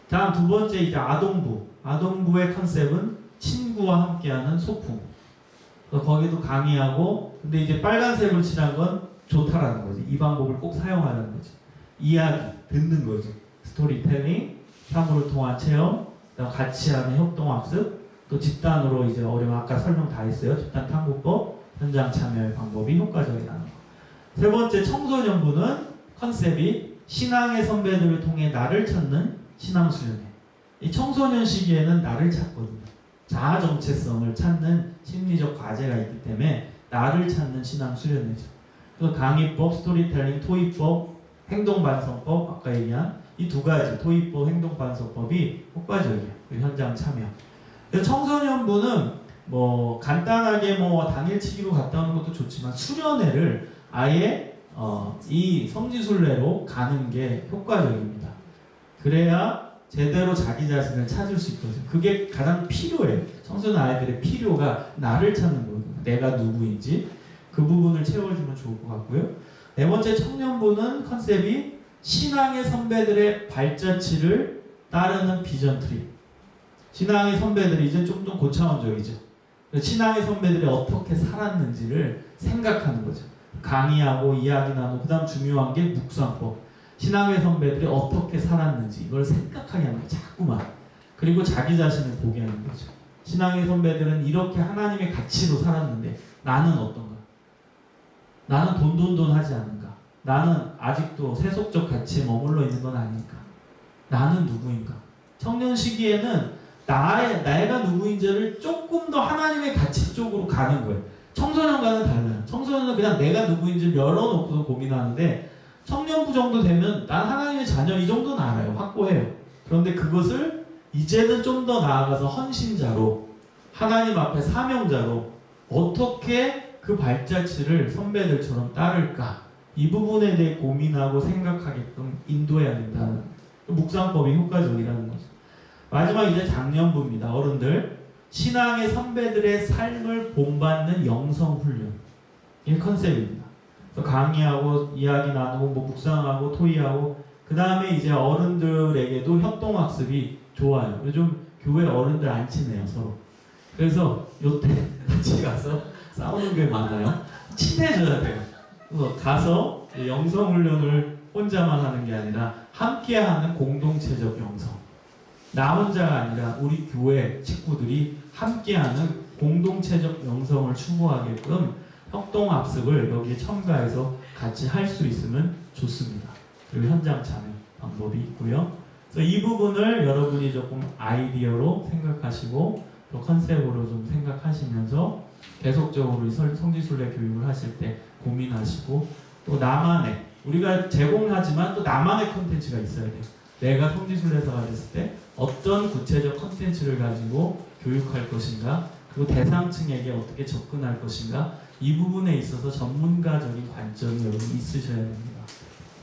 다음 두 번째 이제 아동부의 컨셉은 친구와 함께하는 소풍. 거기도 강의하고 근데 이제 빨간색으로 칠한 건 좋다라는 거지. 이 방법을 꼭 사용하라는 거지. 이야기 듣는 거죠. 스토리텔링, 사물을 통한 체험, 같이 하는 협동학습, 또 집단으로 이제 아까 설명 다 했어요. 집단 탐구법, 현장 참여의 방법이 효과적이라는 거. 세 번째 청소년부는 컨셉이 신앙의 선배들을 통해 나를 찾는 신앙수련회. 이 청소년 시기에는 나를 찾거든요. 자아 정체성을 찾는 심리적 과제가 있기 때문에 나를 찾는 신앙수련회죠. 그래서 강의법, 스토리텔링, 토의법, 행동반성법, 아까 얘기한 이 두 가지 토의법, 행동반성법이 효과적이에요. 현장 참여. 그래서 청소년부는 간단하게 당일치기로 갔다 오는 것도 좋지만 수련회를 아예 이 성지순례로 가는 게 효과적입니다. 그래야 제대로 자기 자신을 찾을 수 있거든요. 그게 가장 필요해. 청소년 아이들의 필요가 나를 찾는 거거든요. 내가 누구인지 그 부분을 채워주면 좋을 것 같고요. 네 번째 청년부는 컨셉이 신앙의 선배들의 발자취를 따르는 비전 트립. 신앙의 선배들이 이제 좀 더 고차원적이죠. 신앙의 선배들이 어떻게 살았는지를 생각하는 거죠. 강의하고 이야기 나누고 그 다음 중요한 게 묵상법. 신앙의 선배들이 어떻게 살았는지 이걸 생각하게 하는 거예요. 자꾸만. 그리고 자기 자신을 보게 하는 거죠. 신앙의 선배들은 이렇게 하나님의 가치로 살았는데 나는 어떤가? 나는 돈 하지 않는가? 나는 아직도 세속적 가치에 머물러 있는 건 아닐까? 나는 누구인가? 청년 시기에는 내가 누구인지를 조금 더 하나님의 가치 쪽으로 가는 거예요. 청소년과는 달라요. 청소년은 그냥 내가 누구인지를 열어놓고서 고민하는데 청년부 정도 되면 난 하나님의 자녀 이 정도는 알아요. 확고해요. 그런데 그것을 이제는 좀 더 나아가서 헌신자로 하나님 앞에 사명자로 어떻게 그 발자취를 선배들처럼 따를까 이 부분에 대해 고민하고 생각하게끔 인도해야 된다는 묵상법이 효과적이라는 거죠. 마지막 이제 장년부입니다. 어른들 신앙의 선배들의 삶을 본받는 영성훈련 이게 컨셉입니다. 그래서 강의하고 이야기 나누고 뭐 묵상하고 토의하고 그 다음에 이제 어른들에게도 협동학습이 좋아요. 요즘 교회 어른들 안 친해요 서로. 그래서 요때 같이 가서 싸우는 게 많아요. 친해져야 돼요. 그래서 가서 영성훈련을 혼자만 하는 게 아니라 함께하는 공동체적 영성. 나 혼자가 아니라 우리 교회 식구들이 함께하는 공동체적 영성을 추구하게끔 협동학습을 여기에 첨가해서 같이 할 수 있으면 좋습니다. 그리고 현장 참여 방법이 있고요. 그래서 이 부분을 여러분이 조금 아이디어로 생각하시고 또 컨셉으로 좀 생각하시면서 계속적으로 이 성지순례 교육을 하실 때 고민하시고 또 나만의 우리가 제공하지만 또 나만의 컨텐츠가 있어야 돼요. 내가 성지순례사가 됐을 때 어떤 구체적 컨텐츠를 가지고 교육할 것인가 그리고 대상층에게 어떻게 접근할 것인가 이 부분에 있어서 전문가적인 관점이 여러분 있으셔야 됩니다.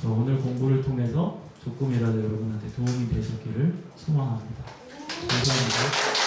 오늘 공부를 통해서 조금이라도 여러분한테 도움이 되셨기를 소망합니다. 감사합니다.